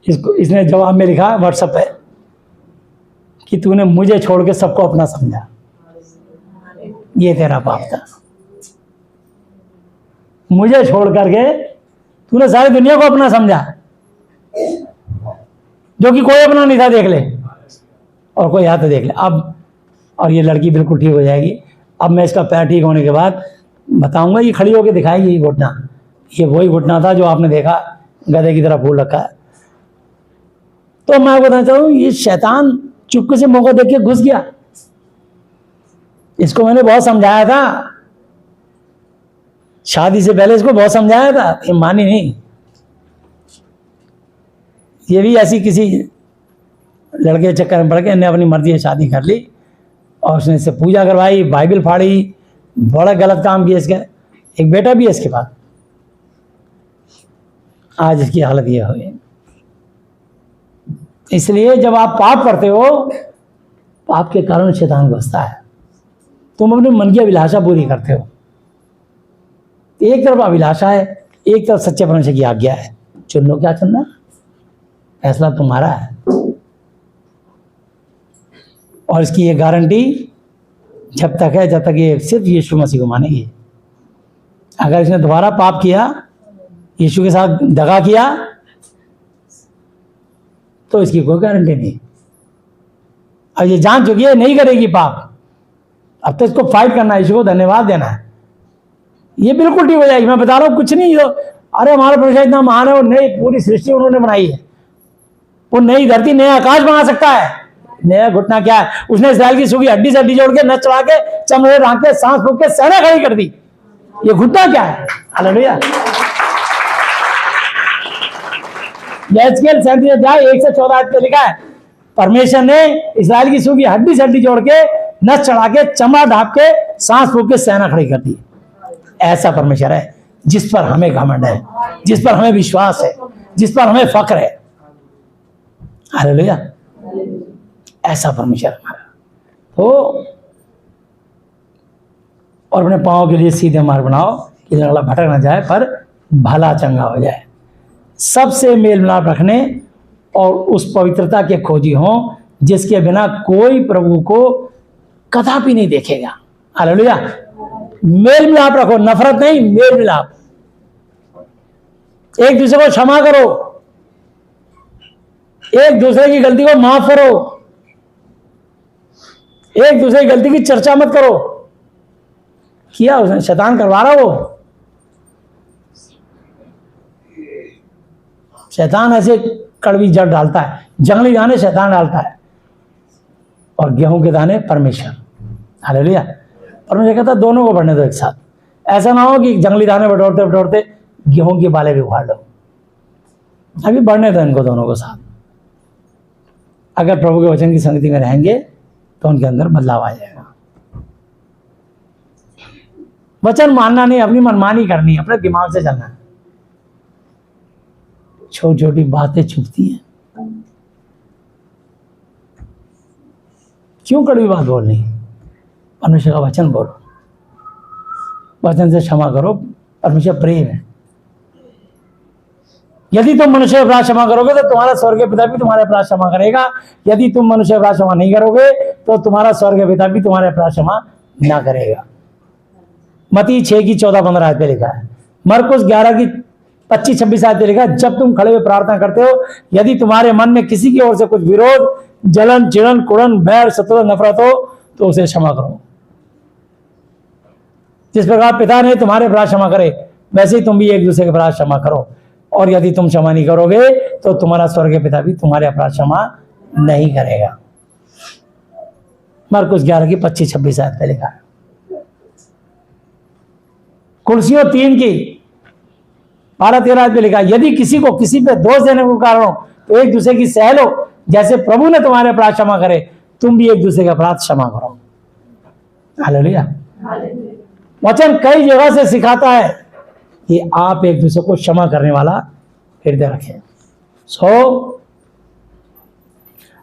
इसने जवाब में लिखा व्हाट्सएप पे कि तूने मुझे छोड़ के सबको अपना समझा, ये तेरा पाप था। मुझे छोड़ करके तूने सारी दुनिया को अपना समझा, जो कि कोई अपना नहीं था, देख ले, और कोई हाथ देख ले अब। और ये लड़की बिल्कुल ठीक हो जाएगी। अब मैं इसका पैर ठीक होने के बाद बताऊंगा, ये खड़ी होकर दिखाएगी ये घुटना, ये वही घुटना था जो आपने देखा गधे की तरह फूल रखा है। तो मैं बताना चाहता हूँ, ये शैतान चुपके से मौका देख के घुस गया। इसको मैंने बहुत समझाया था, शादी से पहले इसको बहुत समझाया था, ये मानी नहीं। ये भी ऐसी किसी लड़के के चक्कर में पड़ के इन्हें अपनी मर्जी से शादी कर ली और उसने इससे पूजा करवाई, बाइबल फाड़ी, बड़ा गलत काम किया। इसका एक बेटा भी है इसके पास। आज इसकी हालत ये हुई। इसलिए जब आप पाप करते हो, पाप के कारण शैतान घुसता है। तुम अपने मन की अभिलाषा पूरी करते हो। एक तरफ अभिलाषा है, एक तरफ सच्चे परमेश्वर की आज्ञा है। चुन लो क्या चुनना, फैसला तुम्हारा है। और इसकी ये गारंटी जब तक है, जब तक ये सिर्फ यीशु मसीह को मानेगी। अगर इसने दोबारा पाप किया, यीशु के साथ दगा किया, तो इसकी कोई गारंटी नहीं। अब ये जान चुकी है नहीं करेगी पाप, अब तो इसको फाइट करना है, यीशु को धन्यवाद देना है, ये बिल्कुल ठीक हो जाएगी। मैं बता रहा हूँ, कुछ नहीं। जो अरे हमारा परमेश्वर इतना महान है, वो नई पूरी सृष्टि उन्होंने बनाई है, वो नई धरती नया आकाश बना सकता है। नया घुटना क्या है, उसने इस्राएल की सूखी हड्डी से हड्डी जोड़ के नच चढ़ा के चमड़े ढांक के सांस फूंक के सेना खड़ी कर दी। ये घुटना क्या है। हालेलुया। यहेजकेल 37 अध्याय 1 से 14 पे लिखा है, परमेश्वर ने इस्राएल की सूखी हड्डी से हड्डी जोड़ के नच चढ़ा के चमड़ा ढांक के सांस फूंक के सेना खड़ी कर दी। ऐसा परमेश्वर है जिस पर हमें घमंड है, जिस पर हमें विश्वास है, जिस पर हमें फक्र है। हालेलुया। ऐसा परमेश्वर हमारा। तो और अपने पांव के लिए सीधे मार्ग बनाओ कि लंगड़ा भटक ना जाए पर भला चंगा हो जाए। सबसे मेल मिलाप रखने और उस पवित्रता के खोजी हों जिसके बिना कोई प्रभु को कदापि नहीं देखेगा। हालेलुया। मेल मिलाप रखो, नफरत नहीं, मेल मिलाप। एक दूसरे को क्षमा करो, एक दूसरे की गलती को माफ करो, एक दूसरे की गलती की चर्चा मत करो। किया उसने, शैतान करवा रहा वो। शैतान ऐसे कड़वी जड़ डालता है, जंगली दाने शैतान डालता है और गेहूं के दाने परमेश्वर। हालेलुया। परमेश्वर कहता है दोनों को बढ़ने दो एक साथ। ऐसा ना हो कि जंगली दाने बटोरते बटोरते गेहूं की बालें भी उखाड़ लो। अभी बढ़ने दो इनको दोनों को साथ। अगर प्रभु के वचन की संगति में रहेंगे तो उनके अंदर बदलाव आ जाएगा। वचन मानना नहीं, अपनी मनमानी करनी, अपने दिमाग से चलना है। छोटी छोटी बातें चुभती हैं। क्यों कड़वी बात बोलनी? परमेश्वर का वचन बोलो, वचन से क्षमा करो। परमेश्वर प्रेम है। यदि तुम मनुष्य अपराध क्षमा करोगे तो तुम्हारा स्वर्गीय पिता भी तुम्हारे अपराध क्षमा करेगा। यदि तुम मनुष्य अपराध क्षमा नहीं करोगे तो तुम्हारा स्वर्गीय पिता भी तुम्हारे अपराध क्षमा ना करेगा। मत्ती 6 की 14-15 आयत पे लिखा है। मरकुस 11 की 25-26 आयत पे लिखा है, जब तुम खड़े हुए प्रार्थना करते हो, यदि तुम्हारे मन में किसी की ओर से कुछ विरोध, जलन, चिड़न, कुड़न, बैर, शत्रुता, नफरत हो तो उसे क्षमा करो। जिस प्रकार पिता ने तुम्हारे अपराध क्षमा करे वैसे ही तुम भी एक दूसरे के अपराध क्षमा करो। और यदि तुम क्षमा नहीं करोगे तो तुम्हारा स्वर्गीय पिता भी तुम्हारे अपराध क्षमा नहीं करेगा। मरकुस 11 की 25-26 आयत पे लिखा है। कुलसियों 3 की 12-13 आयत पे लिखा है, यदि किसी को किसी पे दोष देने को कारण हो तो एक दूसरे की सह लो। जैसे प्रभु ने तुम्हारे अपराध क्षमा करे तुम भी एक दूसरे के अपराध क्षमा करो। हालेलुया। वचन कई जगह से सिखाता है कि आप एक दूसरे को क्षमा करने वाला हृदय रखें।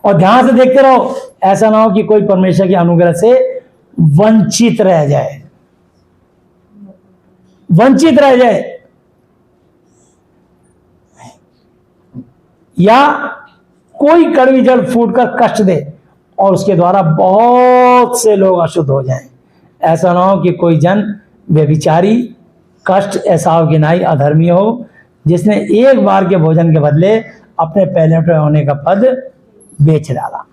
और ध्यान से देखते रहो, ऐसा ना हो कि कोई परमेश्वर के अनुग्रह से वंचित रह जाए। वंचित रह जाए या कोई कड़वी जड़ फूटकर कष्ट दे और उसके द्वारा बहुत से लोग अशुद्ध हो जाएं। ऐसा ना हो कि कोई जन व्यभिचारी, कष्ट, एसाव गिनाई, अधर्मी हो, जिसने एक बार के भोजन के बदले अपने पहले होने का पद बेच डाला।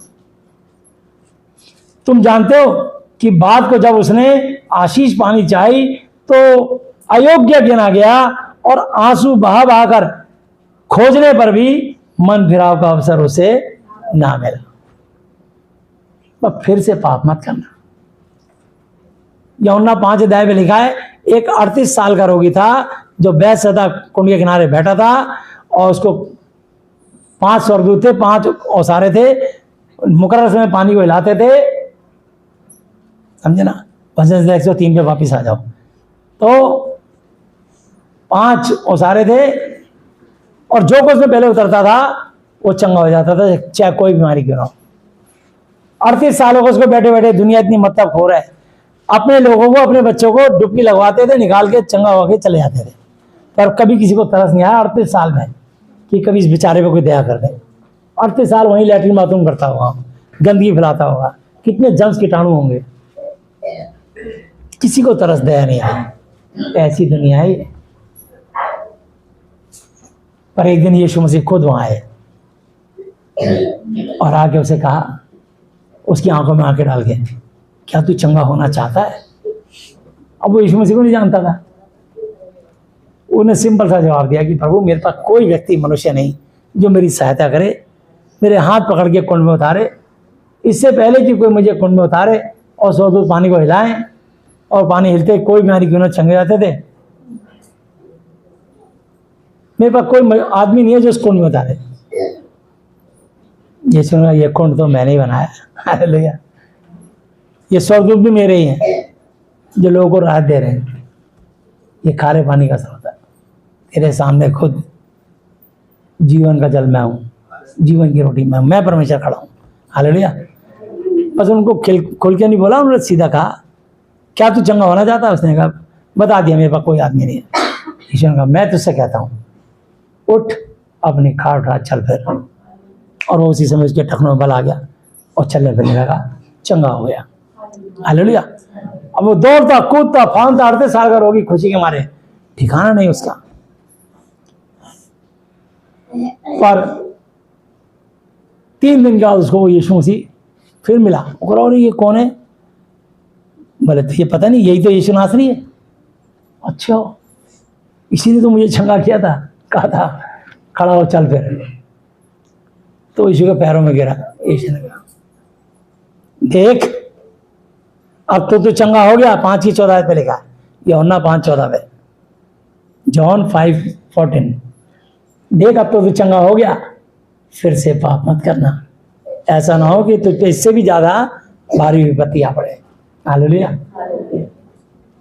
तुम जानते हो कि बात को जब उसने आशीष पानी चाही तो अयोग्य गिना गया और आंसू बहा बहाकर खोजने पर भी मन फिराव का अवसर उसे ना मिला। फिर से पाप मत करना। यूहन्ना 5 अध्याय में लिखा है, एक 38 साल का रोगी था जो बैतसैदा कुंड के किनारे बैठा था और उसको 5 स्वर्गदूत थे, 5 औसारे थे, मुकर्रर समय पानी को हिलाते थे। समझे ना? भजन 103 पे वापिस आ जाओ। तो 5 औसारे थे और जो कुछ में पहले उतरता था वो चंगा हो जाता था, चाहे कोई बीमारी क्यों ना हो। 38 सालों को उसको बैठे बैठे दुनिया इतनी मतलब खो रहा है, अपने लोगों को, अपने बच्चों को डुबकी लगवाते थे, निकाल के चंगा होके चले जाते थे, पर कभी किसी को तरस नहीं आया 38 साल में कि कभी इस बेचारे पे कोई दया कर दे। 38 साल वहीं लैट्रिन बाथरूम करता होगा, गंदगी फैलाता होगा, कितने जम्स कीटाणु होंगे, किसी को तरस दया नहीं आई। ऐसी दुनिया है। पर एक दिन यीशु मसीह खुद वहां आए और आके उसे कहा, उसकी आंखों में आंखें डाल के, क्या तू चंगा होना चाहता है? अब वो यीशु मसीह को नहीं जानता था। उन्हें सिंपल सा जवाब दिया कि प्रभु, मेरे पास कोई व्यक्ति, मनुष्य नहीं जो मेरी सहायता करे, मेरे हाथ पकड़ के कुंड में उतारे, इससे पहले कि कोई मुझे कुंड में उतारे और स्वर्गदूत पानी को हिलाएं और पानी हिलते कोई बीमारी क्यों ना चंगे जाते थे। मेरे पास कोई आदमी नहीं है जो उस कुंड में उतारे। यीशु ने, ये कुंड तो मैंने ही बनाया। हालेलुया। ये स्वर्गदूत भी मेरे ही हैं जो लोगों को राहत दे रहे हैं। ये खारे पानी का स्रोत है। तेरे सामने खुद जीवन का जल मैं हूँ, जीवन की रोटी मैं हूँ, मैं परमेश्वर खड़ा हूँ। हालेलुया। बस उनको खुल के नहीं बोला, उन्होंने सीधा कहा, क्या तू चंगा होना चाहता है? उसने कहा, बता दिया, मेरे पास कोई आदमी नहीं है। ईश्वर ने कहा, मैं तुझसे कहता हूँ, उठ, अपनी खाट उठा, चल फिर। और वो उसी समय उसके टखनों में बल आ गया और चलने फिरने लगा, चंगा हो गया। हालेलुया। अब वो दौड़ता कूदता फांदता अड़ते साल का रोगी खुशी के मारे, ठिकाना नहीं उसका। पर 3 दिन के बाद उसको यीशु मसीह फिर मिला। और ये कौन है? बोले तो ये पता नहीं, यही तो यीशु नासरी है। अच्छा, इसीलिए तो मुझे चंगा किया था, कहा था खड़ा हो चल फिर। तो यीशु के पैरों में गिरा। यीशु ने कहा देख अब तो चंगा हो गया। 5:14 पे लिखा, यूहन्ना 5:14 पे, जॉन 5:14। देख अब तो चंगा हो गया, फिर से पाप मत करना, ऐसा ना हो कि तुझ पे इससे भी ज्यादा भारी विपत्ति आ पड़े। हालेलुया।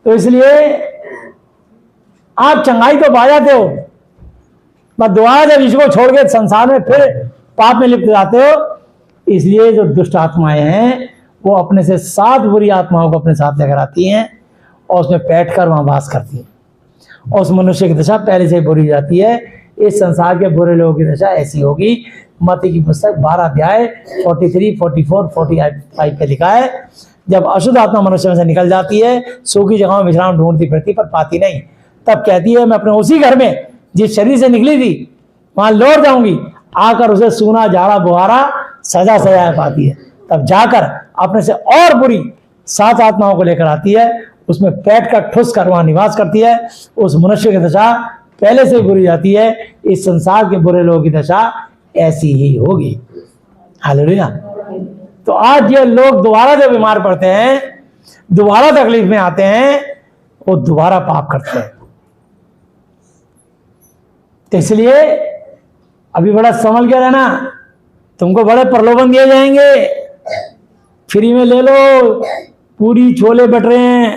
तो इसलिए आप चंगाई तो पा जाते हो, बस दुआ जब यीशु को छोड़ के संसार में फिर पाप में लिप्त जाते हो। इसलिए जो दुष्ट आत्माएं हैं वो अपने से 7 बुरी आत्माओं को अपने साथ लेकर आती हैं और उसमें बैठ कर वहां वास करती है। और उस मनुष्य की दशा पहले से बुरी जाती है। इस संसार के बुरे लोगों की दशा ऐसी होगी। मत्ती की पुस्तक 12 अध्याय 43, 44, 45 पे लिखा है, जब अशुद्ध आत्मा मनुष्य में से निकल जाती है, सूखी जगहों में विश्राम ढूंढती फिरती पर पाती नहीं, तब कहती है मैं अपने उसी घर में जिस शरीर से निकली थी वहां लौट जाऊंगी। आकर उसे सूना झाड़ा बुहारा सजा सजाया पाती है। तब जाकर अपने से और बुरी 7 आत्माओं को लेकर आती है, उसमें बैठ कर ठुस कर वहां निवास करती है। उस मनुष्य की दशा पहले से बुरी जाती है। इस संसार के बुरे लोगों की दशा ऐसी ही होगी। हालेलुया। तो आज ये लोग दोबारा जब बीमार पड़ते हैं, दोबारा तकलीफ में आते हैं, वो दोबारा पाप करते हैं। तो इसलिए अभी बड़ा संभल के रहना। तुमको बड़े प्रलोभन दिए जाएंगे, फ्री में ले लो, पूरी छोले भटूरे हैं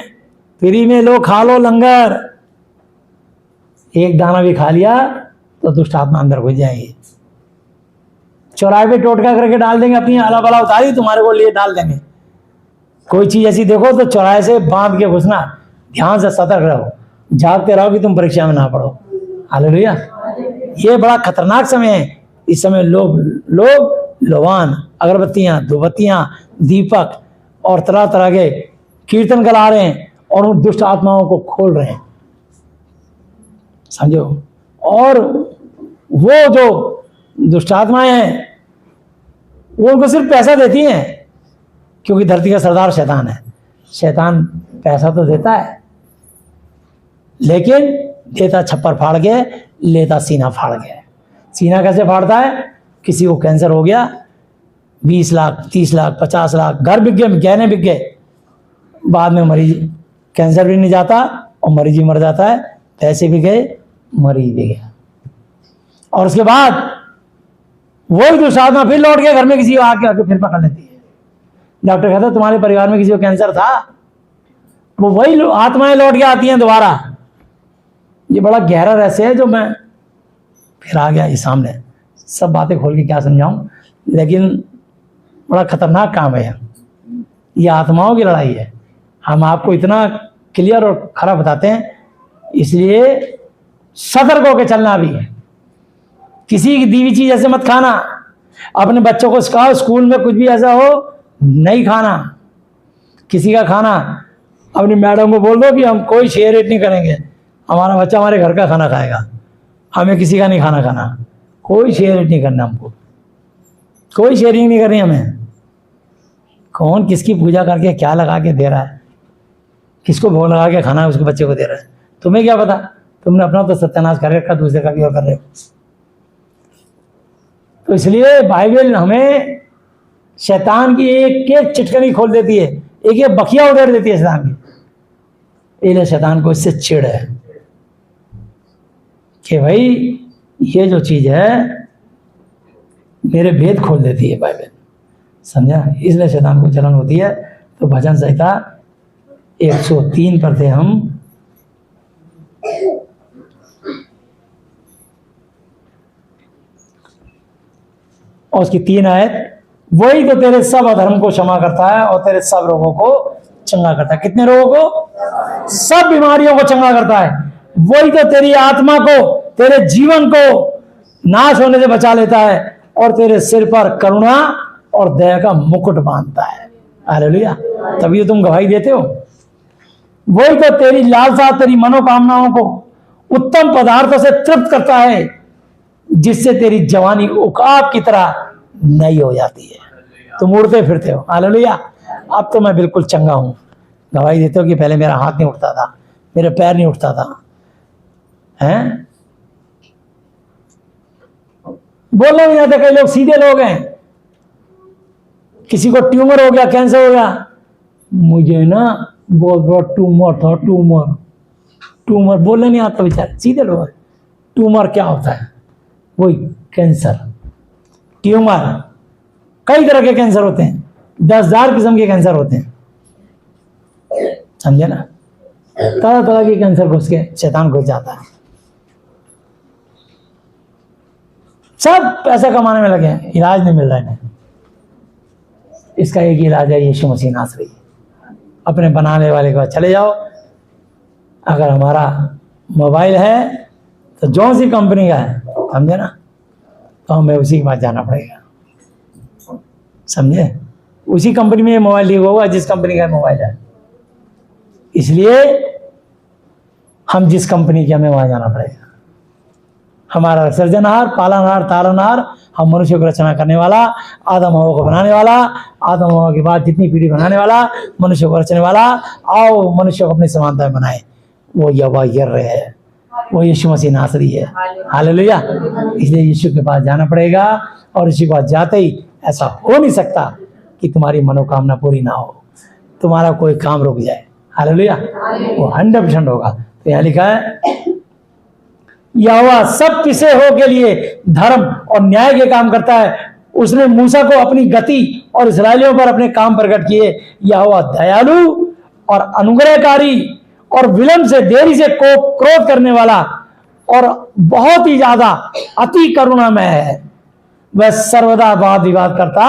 फ्री में, लो खा लो लंगर। एक दाना भी खा लिया तो दुष्ट आत्मा अंदर घुस जाएगी। चौराहे पे टोटका करके डाल देंगे, अपनी आला बला उतारी तुम्हारे को लिए डाल देंगे। कोई चीज ऐसी देखो तो चौराहे से बांध के घुसना, ध्यान से सतर्क रहो, जागते रहो कि तुम परीक्षा में ना पढ़ो। हालेलुया। ये बड़ा खतरनाक समय है। इस समय लोग लोवान, अगरबत्तियां, धूपबत्तियां, दीपक और तरह तरह के कीर्तन करा रहे हैं और उन दुष्ट आत्माओं को खोल रहे हैं, समझो। और वो जो दुष्ट आत्माएं हैं वो उनको सिर्फ पैसा देती हैं, क्योंकि धरती का सरदार शैतान है। शैतान पैसा तो देता है, लेकिन देता छप्पर फाड़ के, लेता सीना फाड़ के। सीना कैसे फाड़ता है? किसी को कैंसर हो गया, 20 लाख, 30 लाख, 50 लाख, घर बिक गए, गहने बिक गए, बाद में मरीज कैंसर भी नहीं जाता और मरीज भी मर जाता है, पैसे भी गए, मरीज भी गया। और उसके बाद वही दुष्ट आत्मा फिर लौट के घर में किसी को आके फिर पकड़ लेती है। डॉक्टर कहता है तुम्हारे परिवार में किसी को कैंसर था, वो वही आत्माएं लौट के आती हैं दोबारा। ये बड़ा गहरा रहस्य है जो मैं फिर आ गया ये सामने, सब बातें खोल के क्या समझाऊं, लेकिन बड़ा खतरनाक काम है ये आत्माओं की लड़ाई है। हम आपको इतना क्लियर और खरा बताते हैं, इसलिए सतर्क होकर चलना भी है। किसी की दी हुई चीज ऐसे मत खाना। अपने बच्चों को सिखाओ स्कूल में कुछ भी ऐसा हो नहीं खाना, किसी का खाना। अपनी मैडम को बोल दो कि हम कोई शेयर नहीं करेंगे, हमारा बच्चा हमारे घर का खाना खाएगा, हमें किसी का नहीं खाना खाना। कोई शेयर नहीं करना, हमको कोई शेयरिंग नहीं करनी हमें। कौन किसकी पूजा करके क्या लगा के दे रहा है, किसको भोग लगा के खाना है उसके बच्चे को दे रहा है, तुम्हें क्या पता? तुमने अपना तो सत्यानाश कर रखा, दूसरे का भी और कर रहे हो। तो इसलिए बाइबल हमें शैतान की एक एक चिटकनी खोल देती है, एक एक बखिया उधेड़ देती है शैतान की। इसलिए शैतान को इससे चिढ़ है कि भाई ये जो चीज है मेरे भेद खोल देती है बाइबल, समझा। इसलिए शैतान को जलन होती है। तो भजन संहिता 103 पर थे हम, और उसकी 3 आयत, वही तो तेरे सब अधर्म को क्षमा करता है और तेरे सब रोगों को चंगा करता है। कितने रोगों को? सब बीमारियों को चंगा करता है। वही तो तेरी आत्मा को, तेरे जीवन को नाश होने से बचा लेता है और तेरे सिर पर करुणा और दया का मुकुट बांधता है। हालेलुया। तभी तो तुम गवाही देते हो। वही तो तेरी लालसा, तेरी मनोकामनाओं को उत्तम पदार्थों से तृप्त करता है, जिससे तेरी जवानी उकाब की तरह नई हो जाती है। तुम उड़ते फिरते हो। हालेलुया। अब तो मैं बिल्कुल चंगा हूं। गवाही देते हो कि पहले मेरा हाथ नहीं उठता था, मेरे पैर नहीं उठता था। हैं? बोलना नहीं आता। कई लोग सीधे लोग हैं। किसी को ट्यूमर हो गया, कैंसर हो गया, मुझे ना बहुत बड़ा ट्यूमर था, ट्यूमर बोलना नहीं आता बेचारे, सीधे लोग हैं। ट्यूमर क्या होता है? वही कैंसर। ट्यूमर कई तरह के कैंसर होते हैं, 10,000 किस्म के कैंसर होते हैं, समझे ना। तरह तरह के कैंसर घुस के शैतान घुस जाता है। सब पैसा कमाने में लगे हैं, इलाज नहीं मिल रहा है इन्हें। इसका एक ही इलाज है, यीशु मसीह नासरी। अपने बनाने वाले के पास चले जाओ। अगर हमारा मोबाइल है तो जो सी कंपनी का है, समझे ना, तो हमें उसी के पास जाना पड़ेगा, समझे। उसी कंपनी में मोबाइल लिया होगा जिस कंपनी का मोबाइल है। इसलिए हम जिस कंपनी के, हमें वहां जाना पड़ेगा। हमारा सृजनहार, पालनहार, तारनहार, हम मनुष्य को रचना करने वाला, आदम हवा को बनाने वाला, आदम हवा के बाद जितनी पीढ़ी बनाने वाला, मनुष्य को रचने वाला, आओ मनुष्य को अपनी समानता में बनाए, वो यहोवा यिर्रे है, वो यीशु मसीह नासरी है। हालेलुया। इसलिए यीशु के पास जाना पड़ेगा। और यीशु के पास जाते ही ऐसा हो नहीं सकता कि तुम्हारी मनोकामना पूरी ना हो, तुम्हारा कोई काम रुक जाए। हालेलुया। वो 100% होगा। तो यहाँ लिखा है, यहोवा सब पिसे हो के लिए धर्म और न्याय के काम करता है। उसने मूसा को अपनी गति और इस्राएलियों पर अपने काम प्रकट किए। यहोवा दयालु और अनुग्रहकारी और विलंब से, देरी से क्रोध करने वाला और बहुत ही ज्यादा अति करुणामय है। वह सर्वदा वाद विवाद करता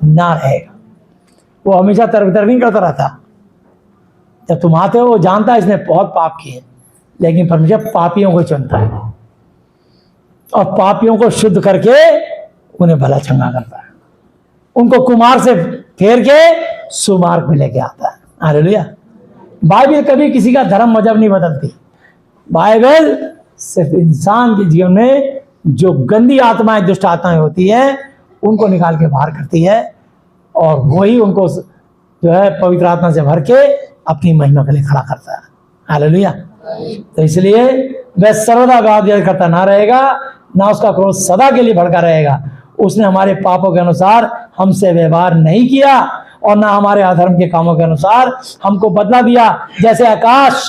ना रहेगा। वो हमेशा तर्क नहीं करता रहता। जब तुम आते हो, वो जानता है इसने बहुत पाप किए, लेकिन परमेश्वर पापियों को चुनता है और पापियों को शुद्ध करके उन्हें भला चंगा करता है। उनको कुमार से फेर के सुमार्ग में लेके आता है। हालेलुया। बाइबल कभी किसी का धर्म मजहब नहीं बदलती। बाइबल सिर्फ इंसान के जीवन में जो गंदी आत्माएं, दुष्ट आत्माएं होती है, उनको निकाल के बाहर करती है, और वही उनको जो है पवित्र आत्मा से भर के अपनी महिमा के लिए खड़ा करता है। हालेलुया। तो इसलिए वह सर्वदा वाद विवाद करता ना रहेगा, ना उसका क्रोध सदा के लिए भड़का रहेगा। उसने हमारे पापों के अनुसार हमसे व्यवहार नहीं किया, और ना हमारे अधर्म के कामों के अनुसार हमको बदला दिया। जैसे आकाश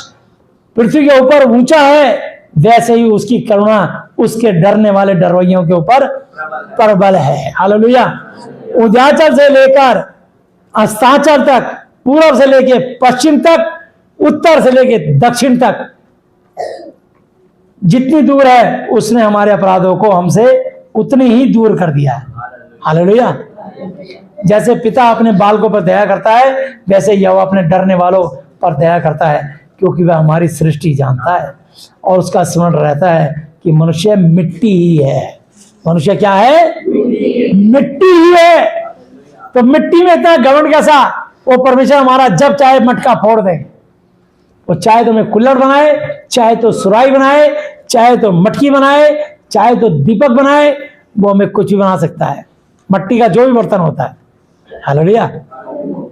पृथ्वी के ऊपर ऊंचा है, वैसे ही उसकी करुणा उसके डरने वाले डरवैयों के ऊपर प्रबल है। हालेलुया। उद्याचल से लेकर अस्ताचल तक, पूर्व से लेके पश्चिम तक, उत्तर से लेके दक्षिण तक, जितनी दूर है उसने हमारे अपराधों को हमसे उतनी ही दूर कर दिया है। हालेलुया। जैसे पिता अपने बालकों पर दया करता है, वैसे यहोवा अपने डरने वालों पर दया करता है, क्योंकि वह हमारी सृष्टि जानता है और उसका स्मरण रहता है कि मनुष्य मिट्टी ही है। मनुष्य क्या है? मिट्टी ही है। तो मिट्टी में इतना घमंड कैसा? वो परमेश्वर हमारा जब चाहे मटका फोड़ दे। वो चाहे तो हमें कुल्हड़ बनाए, चाहे तो सुराही बनाए, चाहे तो मटकी बनाए, चाहे तो दीपक बनाए, वो हमें कुछ भी बना सकता है। मट्टी का जो भी बर्तन होता है। हालेलुया।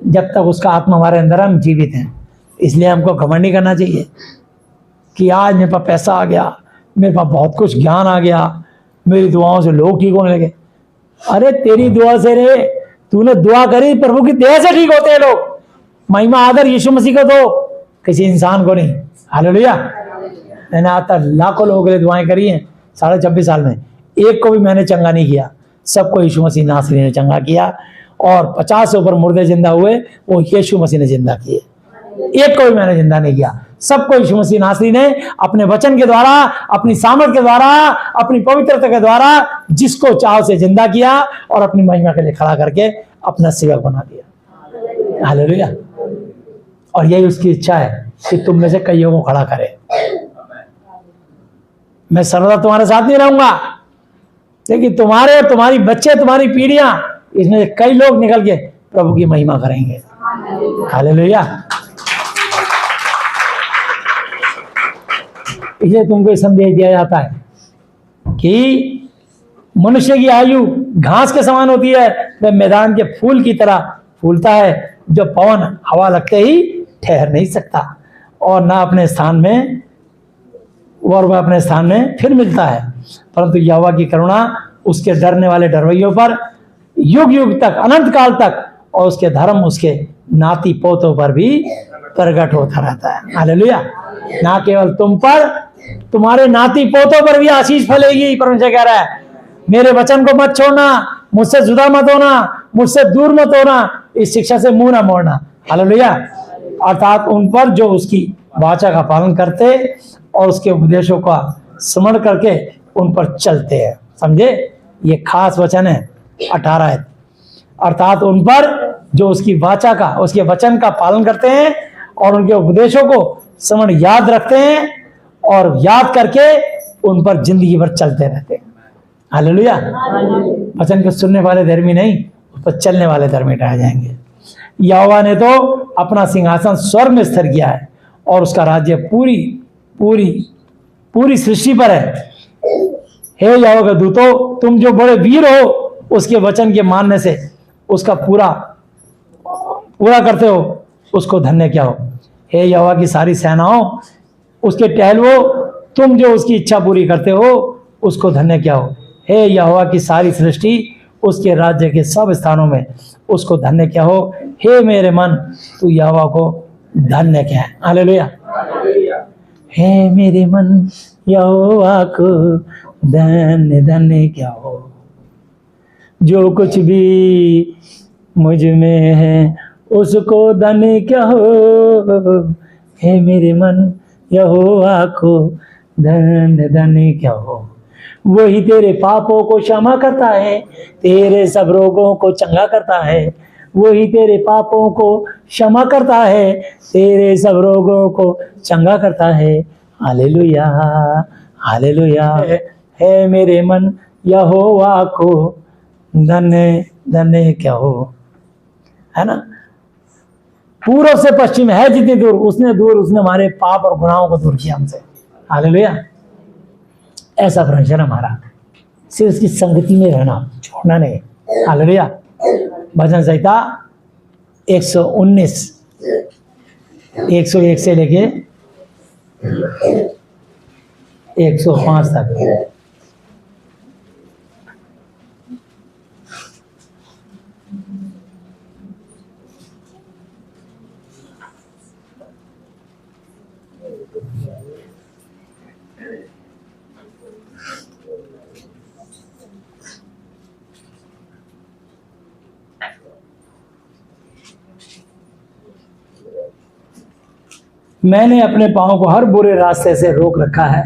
जब तक उसका आत्मा हमारे अंदर, हम जीवित हैं। इसलिए हमको घमंड नहीं करना चाहिए कि आज मेरे पास पैसा आ गया, मेरे पास बहुत कुछ ज्ञान आ गया, मेरी दुआओं से लोग ठीक होने लगे। अरे तेरी दुआ से रे, तूने दुआ करी, प्रभु की दया से ठीक होते हैं लोग। महिमा आदर यीशु मसीह को दो, किसी इंसान को नहीं। हालेलुया। मैंने आज तक लाखों लोगों के लिए दुआएं करी हैं 26.5 साल में, एक को भी मैंने चंगा नहीं किया। सबको यीशु मसीह नासरी ने चंगा किया, और 50 से ऊपर मुर्दे जिंदा हुए, वो यीशु मसीह ने जिंदा किए। एक को भी मैंने जिंदा नहीं किया। सबको यीशु मसीह नासरी ने अपने वचन के द्वारा, अपनी सामर्थ के द्वारा, अपनी पवित्रता के द्वारा जिसको चाह से जिंदा किया, और अपनी महिमा के लिए खड़ा करके अपना सेवक बना दिया। हालेलुया। और यही उसकी इच्छा है कि तुम में से कईयों को खड़ा करे। मैं सर्वदा तुम्हारे साथ नहीं रहूंगा, लेकिन तुम्हारे, तुम्हारी बच्चे, तुम्हारी पीढ़ियां इसमें से कई लोग निकल के प्रभु की महिमा करेंगे। हालेलुया। इसलिए तुमको संदेश दिया जाता है कि मनुष्य की आयु घास के समान होती है, वह मैदान के फूल की तरह फूलता है, जो पवन हवा लगते ही ठहर नहीं सकता और ना अपने स्थान में, और वह अपने स्थान में फिर मिलता है। परंतु यहोवा की करुणा उसके डरने वाले डरवैयों पर युग युग तक, अनंत काल तक, और उसके धर्म उसके नाती पोतों पर भी प्रकट होता रहता है। हालेलुया। ना केवल तुम पर, तुम्हारे नाती पोतों पर भी आशीष फैलेगी। परमेश्वर कह रहा है मेरे वचन को मत छोड़ना, मुझसे जुदा मत होना, मुझसे दूर मत होना, इस शिक्षा से मुंह ना मोड़ना। हालेलुया। अर्थात उन पर जो उसकी वाचा का पालन करते और उसके उपदेशों का स्मरण करके उन पर चलते हैं। समझे, ये खास वचन है 18। अर्थात उन पर जो उसकी वाचा का, उसके वचन का पालन करते हैं और उनके उपदेशों को स्मरण याद रखते हैं और याद करके उन पर जिंदगी भर चलते रहते हैं। हालेलुया। वचन को सुनने वाले धर्मी नहीं, उस पर चलने वाले धर्मी ठहर जाएंगे। यहोवा ने तो अपना सिंहासन स्वर्ग में स्थिर किया है और उसका राज्य पूरी पूरी पूरी सृष्टि पर है। हे यहोवा के दूतों, तुम जो बड़े वीर हो, उसके वचन के मानने से उसका पूरा करते हो, उसको धन्य क्या हो। हे यहोवा की सारी सेनाओं, उसके टहलुओ, तुम जो उसकी इच्छा पूरी करते हो, उसको धन्य क्या हो। हे यहोवा की सारी सृष्टि, उसके राज्य के सब स्थानों में, उसको धन्य क्या हो। हे मेरे मन, तू यहोवा को धन्य क्या है। हालेलुया। हे मेरे मन, यहोवा को धन्य धन्य क्या हो। जो कुछ भी मुझ में है, उसको धन्य क्या हो। हे मेरे मन, यहोवा को धन्य धन्य क्या हो। वही तेरे पापों को क्षमा करता है, तेरे सब रोगों को चंगा करता है। वही तेरे पापों को क्षमा करता है, तेरे सब रोगों को चंगा करता है। Hallelujah hallelujah. हे मेरे मन, यहोवा को धन्य धन्य क्या हो। है ना, पूर्व से पश्चिम है जितनी दूर, उसने हमारे पाप और गुनाहों को दूर किया हमसे। हालेलुया। ऐसा परमेश्वर हमारा, सिर्फ उसकी संगति में रहना, छोड़ना नहीं। हालेलुया। भजन संहिता 119 101 से लेके 105 तक। मैंने अपने पाँव को हर बुरे रास्ते से रोक रखा है,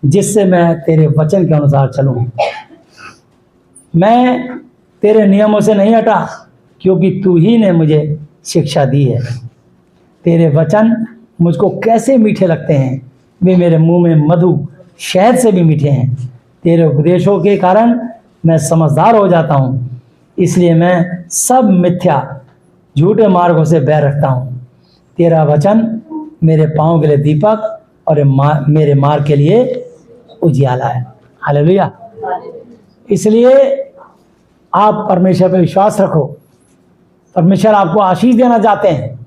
जिससे मैं तेरे वचन के अनुसार चलूं। मैं तेरे नियमों से नहीं हटा, क्योंकि तू ही ने मुझे शिक्षा दी है। तेरे वचन मुझको कैसे मीठे लगते हैं, वे मेरे मुंह में मधु शहद से भी मीठे हैं। तेरे उपदेशों के कारण मैं समझदार हो जाता हूँ, इसलिए मैं सब मिथ्या झूठे मार्गों से बैर रखता हूँ। तेरा वचन मेरे पाँव के लिए दीपक और मेरे मार्ग के लिए उजियाला है। हालेलुया। इसलिए आप परमेश्वर पर विश्वास रखो। परमेश्वर आपको आशीष देना चाहते हैं,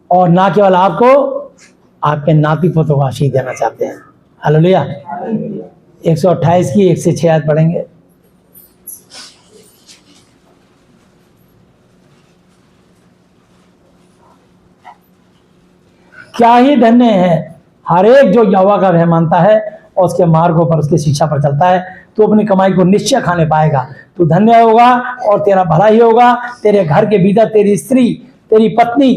और ना केवल आपको, आपके नाती पोतों को आशीष देना चाहते हैं। हालेलुया। 128 की 1 से 6 आयत पढ़ेंगे। क्या ही धन्य है हर एक जो यहोवा का भय मानता है और उसके मार्गों पर, उसकी शिक्षा पर चलता है। तो अपनी कमाई को निश्चय खाने पाएगा। तू धन्य होगा और तेरा भला ही होगा। तेरे घर के भीतर तेरी स्त्री, तेरी पत्नी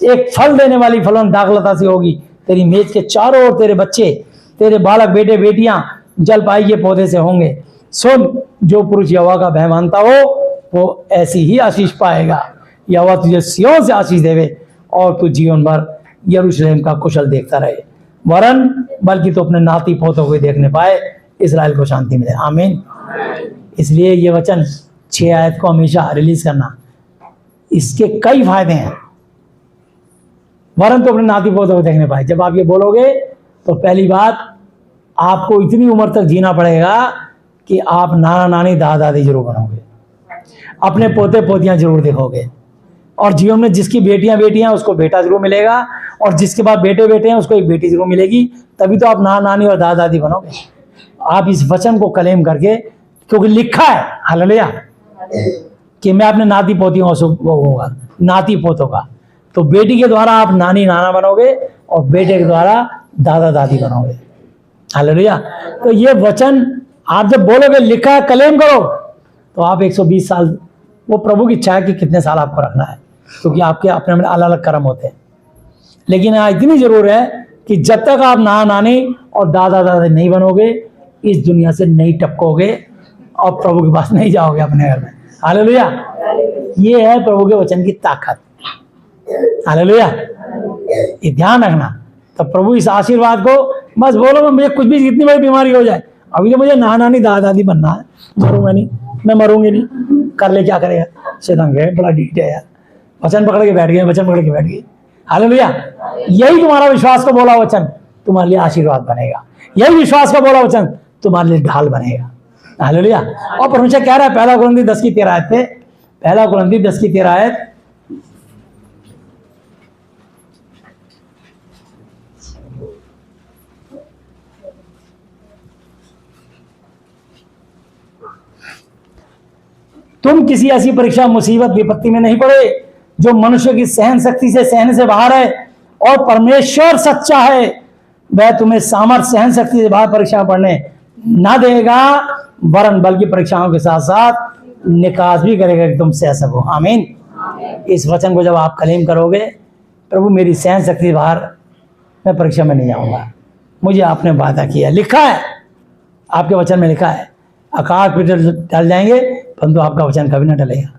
एक फल देने वाली फलन दाखलता से होगी। तेरी मेज के चारों ओर तेरे बच्चे, तेरे बालक बेटे बेटियां जलपाई के पौधे से होंगे। सुन, जो पुरुष यहोवा का भय मानता हो वो ऐसी ही आशीष पाएगा। यहोवा तुझे सियोन से आशीष देवे और तू जीवन भर यरूशलेम का कुशल देखता रहे, वरन बल्कि तो अपने नाती पोतों को देखने पाए, इस्राएल को शांति मिले। आमीन। इसलिए ये वचन 6 आयत को हमेशा रिलीज करना, इसके कई फायदे हैं, वरन तो अपने नाती पोतों को देखने पाए। जब आप ये बोलोगे तो पहली बात, आपको इतनी उम्र तक जीना पड़ेगा कि आप नाना नानी दादा दादी जरूर बनोगे, अपने पोते पोतियां जरूर देखोगे, और जीवन में जिसकी बेटियां बेटियां उसको बेटा जरूर मिलेगा, और जिसके बाद बेटे बेटे हैं उसको एक बेटी जरूर मिलेगी, तभी तो आप नाना नानी और दादा दादी बनोगे। आप इस वचन को क्लेम करके, क्योंकि लिखा है हालेलुया कि मैं अपने नाती पोतियों का सुख भोगूंगा, नाती पोतों का। तो बेटी के द्वारा आप नानी नाना बनोगे और बेटे के द्वारा दादा दादी बनोगे, हालेलुया। तो ये वचन आप जब बोलोगे, लिखा है, क्लेम करो, तो आप 120 साल, वो प्रभु की इच्छा है कि कितने साल आपको रखना है, क्योंकि आपके अपने अपने अलग अलग कर्म होते हैं। लेकिन हाँ, इतनी जरूर है कि जब तक आप नाना नानी और दादा दादी नहीं बनोगे, इस दुनिया से नहीं टपकोगे और प्रभु के पास नहीं जाओगे अपने घर में, हालेलुया। ये है प्रभु के वचन की ताकत, हालेलुया। ये ध्यान रखना। तब प्रभु इस आशीर्वाद को बस बोलो, मुझे कुछ भी कितनी बड़ी बीमारी हो जाए, अभी तो मुझे नाना नानी दादा दादी बनना है, मरूंगा नहीं, मैं मरूंगी नहीं, कर ले क्या करेगा, शैतान कहे बड़ा डीट है यार, वचन पकड़ के बैठ गए, वचन पकड़ के बैठ गए, हालेलुया। यही तुम्हारा विश्वास का बोला वचन तुम्हारे लिए आशीर्वाद बनेगा, यही विश्वास का बोला वचन तुम्हारे लिए ढाल बनेगा, हालेलुया। और परमेश्वर कह रहा है 1 कुरिन्थी 10 की 13 आयत पे, 1 कुरिन्थी 10 की 13 आयत, तुम किसी ऐसी परीक्षा मुसीबत विपत्ति में नहीं पड़े जो मनुष्य की सहन शक्ति से सहने से बाहर है, और परमेश्वर सच्चा है, वह तुम्हें सामर्थ सहन शक्ति से बाहर परीक्षा पढ़ने ना देगा, वरन बल्कि परीक्षाओं के साथ साथ निकास भी करेगा कि तुम सह सको। आमीन। इस वचन को जब आप क्लेम करोगे, प्रभु मेरी सहन शक्ति से बाहर मैं परीक्षा में नहीं जाऊंगा, मुझे आपने वादा किया, लिखा है आपके वचन में, लिखा है आकाश पे टल जाएंगे परंतु आपका वचन कभी ना टलेगा।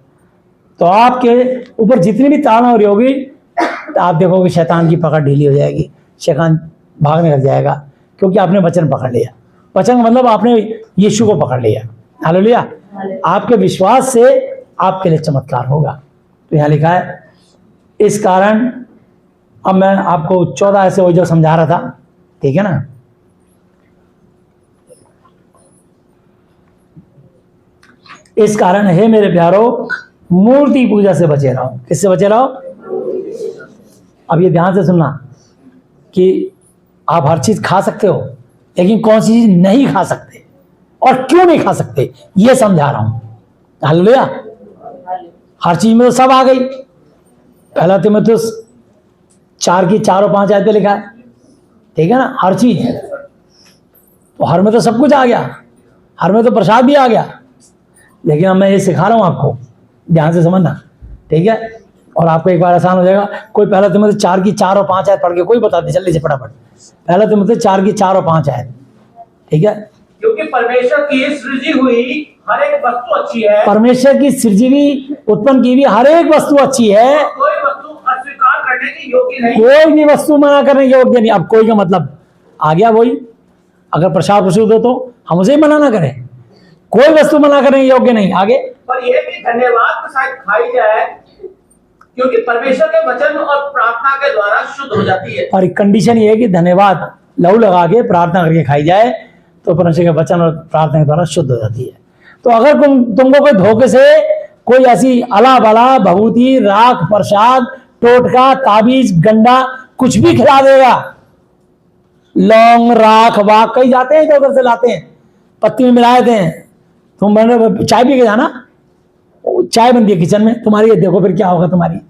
तो आपके ऊपर जितनी भी ताड़ना हो रही होगी, तो आप देखोगे शैतान की पकड़ ढीली हो जाएगी, शैतान भागने लग जाएगा, क्योंकि आपने वचन पकड़ लिया। वचन मतलब आपने यीशु को पकड़ लिया, हालेलुया। आपके विश्वास से आपके लिए चमत्कार होगा। तो यहाँ लिखा है, इस कारण अब मैं आपको 14 से वो जो समझा रहा था, ठीक है ना, इस कारण हे मेरे प्यारो, मूर्ति पूजा से बचे रहो। किससे बचे रहो? अब ये ध्यान से सुनना कि आप हर चीज खा सकते हो, लेकिन कौन सी चीज नहीं खा सकते और क्यों नहीं खा सकते, ये समझा रहा हूं, हालेलुया। हर चीज में तो सब आ गई। 1 तीमुथियुस 4 की 4 और 5 आयत पे लिखा है, ठीक है ना, हर चीज। तो हर में तो सब कुछ आ गया, हर में तो प्रसाद भी आ गया। लेकिन अब मैं ये सिखा रहा हूं आपको, ध्यान से समझना, ठीक है। और आपको एक बार आसान हो जाएगा। कोई 1 तीमुथियुस 4 की 4 और 5 आयत पढ़ के कोई बता दे, जल्दी से फटाफट। 1 तीमुथियुस 4 की 4 और 5 आयत, ठीक है। क्योंकि परमेश्वर की सृजी हुई हर एक वस्तु अच्छी है, परमेश्वर की सृजी हुई, उत्पन्न की हुई हर एक वस्तु अच्छी है, कोई वस्तु अस्वीकार करने की योग्य नहीं। कोई भी वस्तु मना करने की योग्य नहीं। अब कोई का मतलब आ गया वही, अगर प्रसाद प्रसूद हो तो हम उसे मना ना करें, कोई वस्तु मना करने की योग्य नहीं। आगे, पर यह कि धन्यवाद के साथ खाई जाए, क्योंकि परमेश्वर के वचन और प्रार्थना के द्वारा शुद्ध हो जाती है। और कंडीशन ये है कि धन्यवाद लहू लगा के प्रार्थना करके खाई जाए, तो परमेश्वर के वचन और प्रार्थना के द्वारा शुद्ध हो जाती है। तो अगर तुमको कोई धोखे से कोई ऐसी अला बला भभूति राख प्रसाद टोटका ताबीज गंडा कुछ भी खिला देगा, लौंग राख वाक कई जाते हैं, उधर से लाते हैं, पत्ती में मिलाए थे, तुम मैंने चाय पी के जाना, चाय बनती है किचन में तुम्हारी, ये देखो फिर क्या होगा, तुम्हारी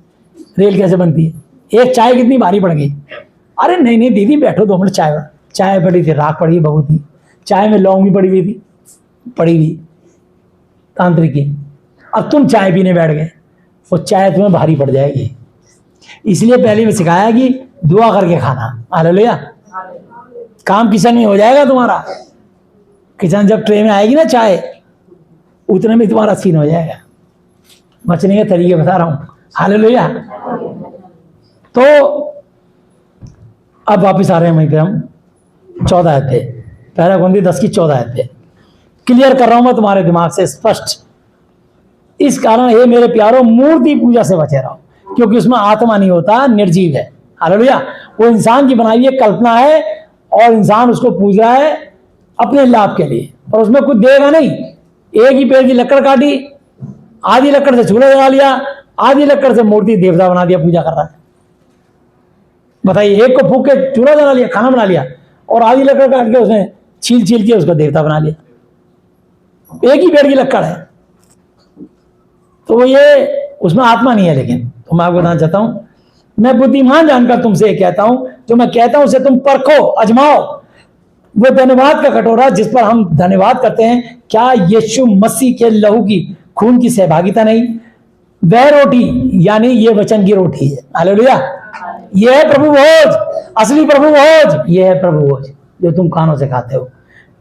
रेल कैसे बनती है। एक चाय कितनी भारी पड़ गई, अरे नहीं नहीं दीदी बैठो 2 मिनट, चाय पड़ी थी, राख पड़ी भभूति, चाय में लौंग भी पड़ी हुई थी, पड़ी हुई तांत्रिक की। अब तुम चाय पीने बैठ गए, वो चाय तुम्हें भारी पड़ जाएगी। इसलिए पहले में सिखाया कि दुआ करके खाना, हालेलुया। काम किचन में हो जाएगा तुम्हारा, किचन जब ट्रे में आएगी ना चाय, उतने में तुम्हारा सीन हो जाएगा। बचने के तरीके बता रहा हूं, हालेलुया। तो अब वापिस आ रहे हैं वहीं पे हम 14 आयत पे, 1 कुरिन्थी 10 की 14 आयत पे। क्लियर कर रहा हूं मैं तुम्हारे दिमाग से स्पष्ट, इस कारण हे मेरे प्यारों मूर्ति पूजा से बचे रहो, क्योंकि उसमें आत्मा नहीं होता, निर्जीव है। हालेलुया। वो इंसान की बनाई हुई कल्पना है और इंसान उसको पूज रहा है अपने लाभ के लिए, और उसमें कुछ देगा नहीं। एक ही पेड़ की लकड़ काटी, आधी लकड़ से चूल्हा जला लिया, आधी लकड़ से मूर्ति देवता बना दिया, पूजा कर रहा है। बताइए, एक को फूक के चूल्हा जला लिया, खाना बना लिया, और आधी लकड़ काट के उसने छील छील के उसको देवता बना लिया। एक ही पेड़ की लकड़ है, तो ये उसमें आत्मा नहीं है। लेकिन तो मैं आपको बताना चाहता हूं, मैं बुद्धिमान जानकर तुमसे ये कहता हूं, जो मैं कहता हूं उसे तुम परखो, अजमाओ। वो धन्यवाद का कटोरा जिस पर हम धन्यवाद करते हैं, क्या यीशु मसीह के लहू की खून की सहभागिता नहीं? वह रोटी यानी ये वचन की रोटी है। हालेलुया। ये है प्रभु भोज, असली प्रभु भोज। ये है प्रभु भोज जो तुम कानों से खाते हो।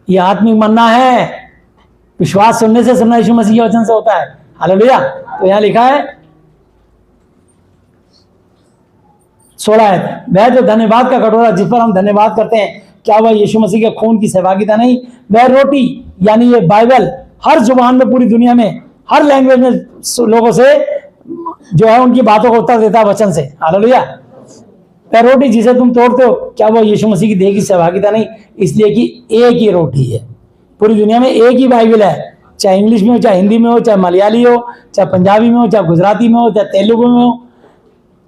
ये आत्मिक मन्ना है, विश्वास सुनने से, सुनना यीशु मसीह के वचन से होता है। हालेलुया। तो यहां लिखा है 16 है, वह जो धन्यवाद का कटोरा जिस पर हम धन्यवाद करते हैं, क्या वह यीशु मसीह के खून की सहभागिता नहीं? वह रोटी यानी ये बाइबल हर जुबान में, पूरी दुनिया में, हर लैंग्वेज में लोगों से जो है उनकी बातों को उत्तर देता है वचन से। हालेलुया। वह रोटी जिसे तुम तोड़ते हो, क्या वह यीशु मसीह की देह की सहभागिता नहीं? इसलिए कि एक ही रोटी है, पूरी दुनिया में एक ही बाइबल है, चाहे इंग्लिश में हो, चाहे हिंदी में हो, चाहे मलयाली हो, चाहे पंजाबी में हो, चाहे गुजराती में हो, चाहे तेलुगु में हो,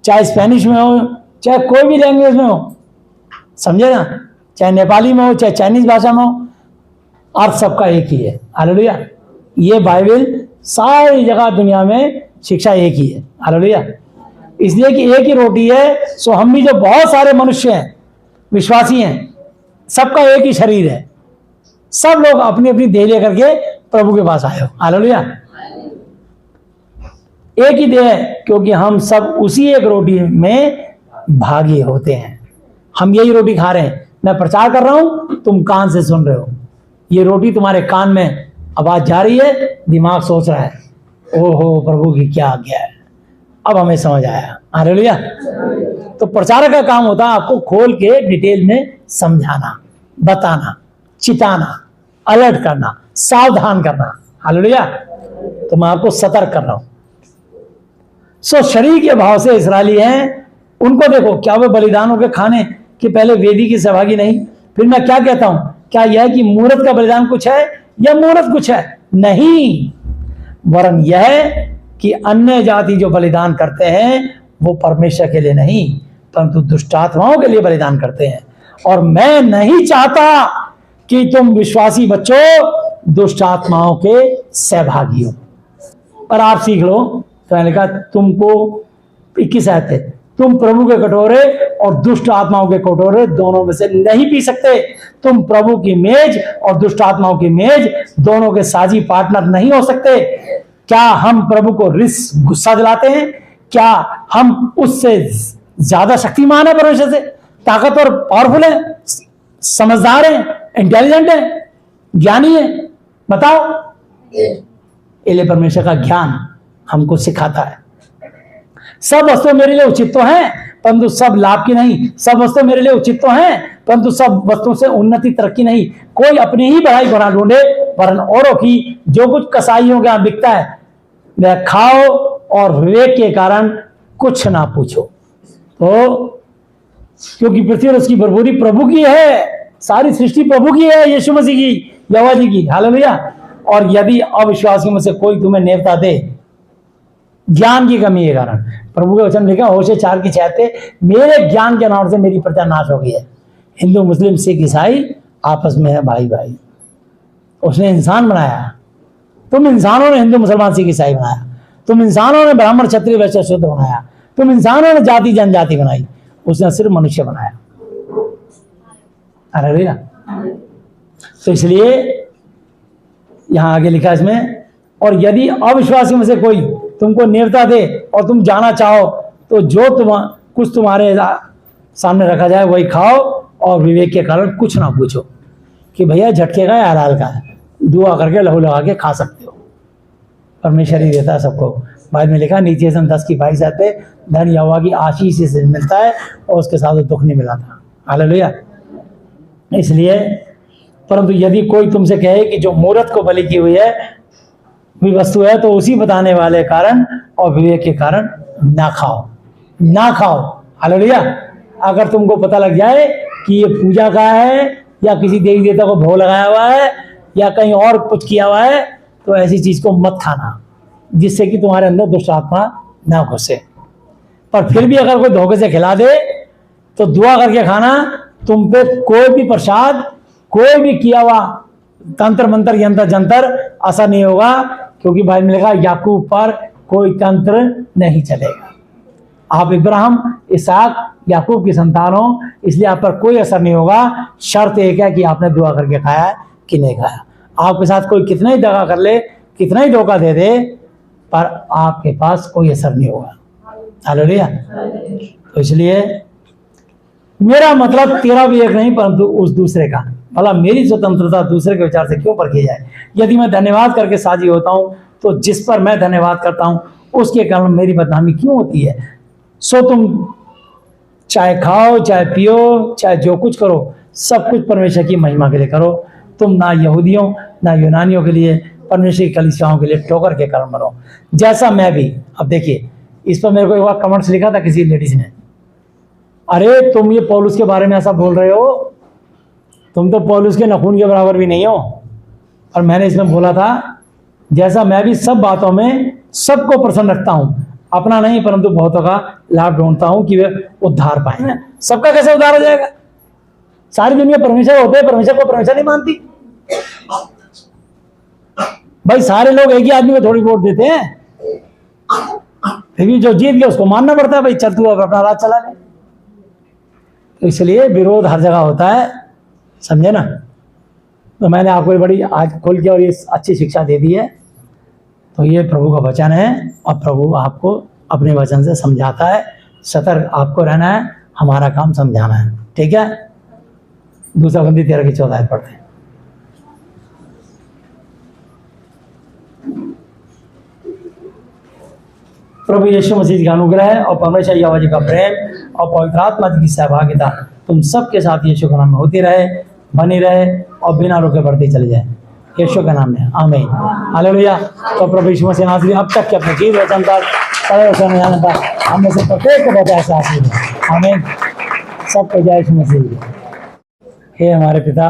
चाहे स्पेनिश में हो, चाहे कोई भी लैंग्वेज में हो, समझे ना, चाहे नेपाली में हो, चाहे चाइनीज भाषा में हो, अर्थ सबका एक ही है। हालेलुया। ये बाइबल सारी जगह दुनिया में शिक्षा एक ही है। हालेलुया। इसलिए कि एक ही रोटी है, सो हम भी जो बहुत सारे मनुष्य हैं, विश्वासी हैं, सबका एक ही शरीर है, सब लोग अपनी अपनी देह लेकर के प्रभु के पास आए हो। हालेलुया। एक ही देह है, क्योंकि हम सब उसी एक रोटी में भागी होते हैं। हम यही रोटी खा रहे हैं। मैं प्रचार कर रहा हूं, तुम कान से सुन रहे हो। ये रोटी तुम्हारे कान में आवाज जा रही है, दिमाग सोच रहा है, ओहो प्रभु की क्या आज्ञा है, अब हमें समझ आया। हालेलुया। तो प्रचारक का काम होता है आपको खोल के डिटेल में समझाना, बताना, चिताना, अलर्ट करना, सावधान करना। हालेलुया। तो मैं आपको सतर्क कर रहा हूं। सो शरीर के भाव से इस्राएली हैं, उनको देखो, क्या वे बलिदानों के खाने के पहले वेदी की सहभागी नहीं? फिर मैं क्या कहता हूं, क्या यह कि मूर्त का बलिदान कुछ है या मूर्त कुछ है? नहीं, वरन यह कि अन्य जाति जो बलिदान करते हैं वो परमेश्वर के लिए नहीं, परंतु दुष्टात्माओं के लिए बलिदान करते हैं। और मैं नहीं चाहता कि तुम विश्वासी बच्चों दुष्टात्माओं के सहभागी हो। पर आप सीख लो, तो मैंने कहा तुमको 21 आयत है, तुम प्रभु के कटोरे और दुष्ट आत्माओं के कटोरे दोनों में से नहीं पी सकते। तुम प्रभु की मेज और दुष्ट आत्माओं की मेज दोनों के साझी पार्टनर नहीं हो सकते। क्या हम प्रभु को रिस गुस्सा दिलाते हैं? क्या हम उससे ज्यादा शक्तिमान है, परमेश्वर से ताकतवर, पावरफुल है, समझदार है, इंटेलिजेंट है, ज्ञानी है? बताओ। इसलिए परमेश्वर का ज्ञान हमको सिखाता है। सब वस्तुएं मेरे लिए उचित तो हैं, परंतु सब लाभ की नहीं। सब वस्तुएं मेरे लिए उचित तो हैं, परंतु सब वस्तुओं से उन्नति तरक्की नहीं। कोई अपनी ही बढ़ाई बना ढूंढे, वरन औरों की। जो कुछ कसाईयों के यहां बिकता है वह खाओ और विवेक के कारण कुछ ना पूछो। तो क्योंकि पृथ्वी और उसकी बरबूरी प्रभु की है, सारी सृष्टि प्रभु की है, यीशु मसीह की, यहोवा जी की। हालेलुया। और यदि अविश्वासियों में से कोई तुम्हें नेवता दे ज्ञान की कमी के कारण, प्रभु के वचन लिखा होशे 4 की 6 पे, मेरे ज्ञान के अनावरण से मेरी प्रजा नाश हो गई है। हिंदू, मुस्लिम, सिख, ईसाई आपस में है भाई भाई। उसने इंसान बनाया, तुम इंसानों ने हिंदू, मुसलमान, सिख, ईसाई बनाया। तुम इंसानों ने ब्राह्मण, क्षत्रिय, वैश्य, शूद्र बनाया। तुम इंसानों ने जाति जनजाति बनाई, उसने सिर्फ मनुष्य बनाया। हालेलुया। तो इसलिए यहां आगे लिखा इसमें, और यदि अविश्वासियों में से कोई तुमको नेवता दे और तुम जाना चाहो, तो जो कुछ तुम्हारे सामने रखा जाए वही खाओ, और विवेक के कारण कुछ ना पूछो कि भैया झटके का है हलाल का है, दुआ करके लहू लगा के खा सकते हो। परमेश्वर ही देता है सबको। बाद में लिखा नीचे से 10 की 22 आते, धन यहोवा की आशीष से मिलता है और उसके साथ दुख नहीं मिलाता। हालेलुया। इसलिए परंतु यदि कोई तुमसे कहे कि जो मूरत को बलि की हुई है भी वस्तु है तो उसी बताने वाले कारण और विवेक के कारण ना खाओ, ना खाओ। हालेलुया। अगर तुमको पता लग जाए कि ये पूजा का है या किसी देवी देवता को भोग लगाया हुआ है या कहीं और कुछ किया हुआ है, तो ऐसी चीज को मत खाना जिससे कि तुम्हारे अंदर दुष्ट आत्मा ना घुसे। पर फिर भी अगर कोई धोखे से खिला दे तो दुआ करके खाना, तुम पे कोई भी प्रसाद, कोई भी किया हुआ तंत्र मंत्र यंत्र जंतर असर नहीं होगा, क्योंकि बाइबल में लिखा याकूब पर कोई तंत्र नहीं चलेगा। आप इब्राहिम, इसहाक, याकूब की संतान हो, इसलिए आप पर कोई असर नहीं होगा। शर्त एक है कि आपने दुआ करके खाया है कि नहीं खाया। आपके साथ कोई कितना ही दगा कर ले, कितना ही धोखा दे दे, पर आपके पास कोई असर नहीं होगा। हालेलुया। तो इसलिए मेरा मतलब तेरा विवेक नहीं परंतु उस दूसरे का, भला मेरी स्वतंत्रता दूसरे के विचार से क्यों परखी जाए। यदि मैं धन्यवाद करके साझी होता हूं तो जिस पर मैं धन्यवाद करता हूं उसके कारण मेरी बदनामी क्यों होती है। सो तुम चाहे खाओ, चाहे पियो, चाहे जो कुछ करो, सब कुछ परमेश्वर की महिमा के लिए करो। तुम ना यहूदियों ना यूनानियों के लिए, परमेश्वर की कलीसियाओं के लिए ठोकर के कर्म बनो, जैसा मैं भी। अब देखिए, इस पर मेरे को एक बार कमेंट्स लिखा था किसी लेडीज ने, अरे तुम ये पौलुस के बारे में ऐसा बोल रहे हो, तुम तो पौलुस के नखून के बराबर भी नहीं हो। और मैंने इसमें बोला था, जैसा मैं भी सब बातों में सबको प्रसन्न रखता हूं, अपना नहीं परंतु बहुतों का लाभ ढूंढता हूं कि वे उद्धार पाए। सबका कैसे उद्धार हो जाएगा? सारी दुनिया परमेश्वर होते हैं, परमेश्वर को परमेश्वर नहीं मानती। भाई सारे लोग एक ही आदमी को थोड़ी वोट देते हैं, फिर भी जो जीत गया उसको मानना पड़ता है, भाई चल तू अब अपना राज चला ले। तो इसलिए विरोध हर जगह होता है, समझे ना। तो मैंने आपको बड़ी आज खोल के और ये अच्छी शिक्षा दे दी है। तो ये प्रभु का वचन है और प्रभु आपको अपने वचन से समझाता है। सतर्क आपको रहना है, हमारा काम समझाना है, ठीक है। दूसरा बंदी 13 की 14 पढ़ते हैं। प्रभु यीशु मसीह का अनुग्रह और परमेश्वर यहोवा जी का प्रेम और पवित्र आत्मा जी की सहभागिता तुम सबके साथ यीशु के नाम में होती रहे, बनी रहे और बिना रुके बढ़ती चली जाए, यीशु के नाम में, आमीन। हालेलुया। तो प्रभु यीशु मसीह नासरी अब तक के अपने जीव वचन पर पड़े वचन जाने पर हम में से प्रत्येक को बताया ऐसा आशीर्वाद है, आमीन। सबको जय यीशु मसीह। हे हमारे पिता,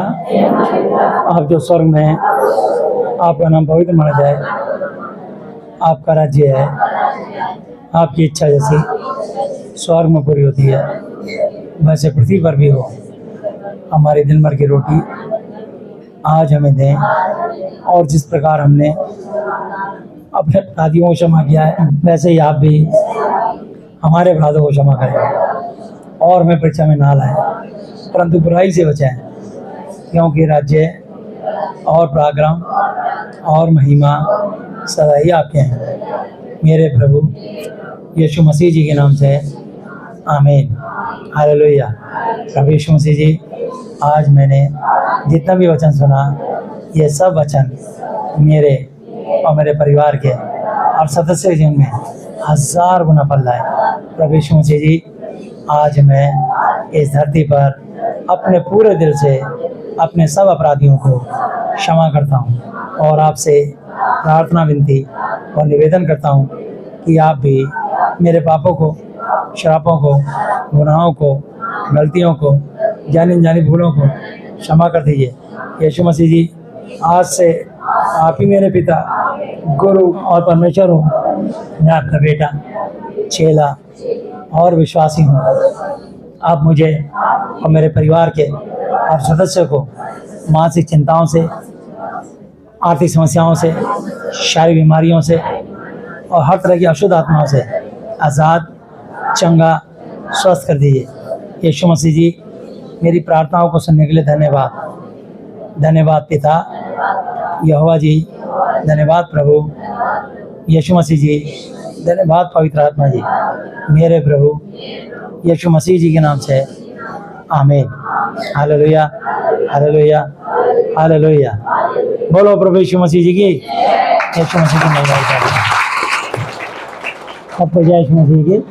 आप जो स्वर्ग में हैं, आपका नाम पवित्र माना जाए, आपका राज्य है, आपकी इच्छा जैसी स्वर्ग में पूरी होती है वैसे पृथ्वी पर भी हो। हमारी दिन भर की रोटी आज हमें दें, और जिस प्रकार हमने अपने अपराधियों को क्षमा किया है वैसे ही आप भी हमारे अपराधों को क्षमा करें, और हमें परीक्षा में ना लाएं परंतु बुराई से बचाएं, क्योंकि राज्य और पराक्रम और महिमा सदा ही आपके हैं, मेरे प्रभु यीशु मसीह जी के नाम से, आमीन। हालेलुया। प्रभु यीशु मसीह जी, आज मैंने जितना भी वचन सुना, ये सब वचन मेरे और मेरे परिवार के और सदस्य के जीवन में 1000 गुना फल लाए। प्रभु यीशु मसीह जी, आज मैं इस धरती पर अपने पूरे दिल से अपने सब अपराधियों को क्षमा करता हूँ और आपसे प्रार्थना विनती और निवेदन करता हूँ कि आप भी मेरे पापों को, श्रापों को, गुनाहों को, गलतियों को, जानी अनजानी भूलों को क्षमा कर दीजिए। यीशु मसीह जी, आज से आप ही मेरे पिता, गुरु और परमेश्वर हो। मैं आपका बेटा, चेला और विश्वासी हूँ। आप मुझे और मेरे परिवार के और सदस्यों को मानसिक चिंताओं से, आर्थिक समस्याओं से, शारीरिक बीमारियों से और हर तरह की अशुद्ध आत्माओं से आज़ाद, चंगा, स्वस्थ कर दीजिए। यीशु मसीह जी, मेरी प्रार्थनाओं को सुनने के लिए धन्यवाद। धन्यवाद पिता यहोवा जी, धन्यवाद प्रभु यीशु मसीह जी, धन्यवाद पवित्र आत्मा जी, मेरे प्रभु यीशु मसीह जी के नाम से, आमीन। Hallelujah, hallelujah, hallelujah. बोलो प्रभु यीशु मसीह जी की, यीशु मसीह की महिमा। सबको जय यीशु मसीह की।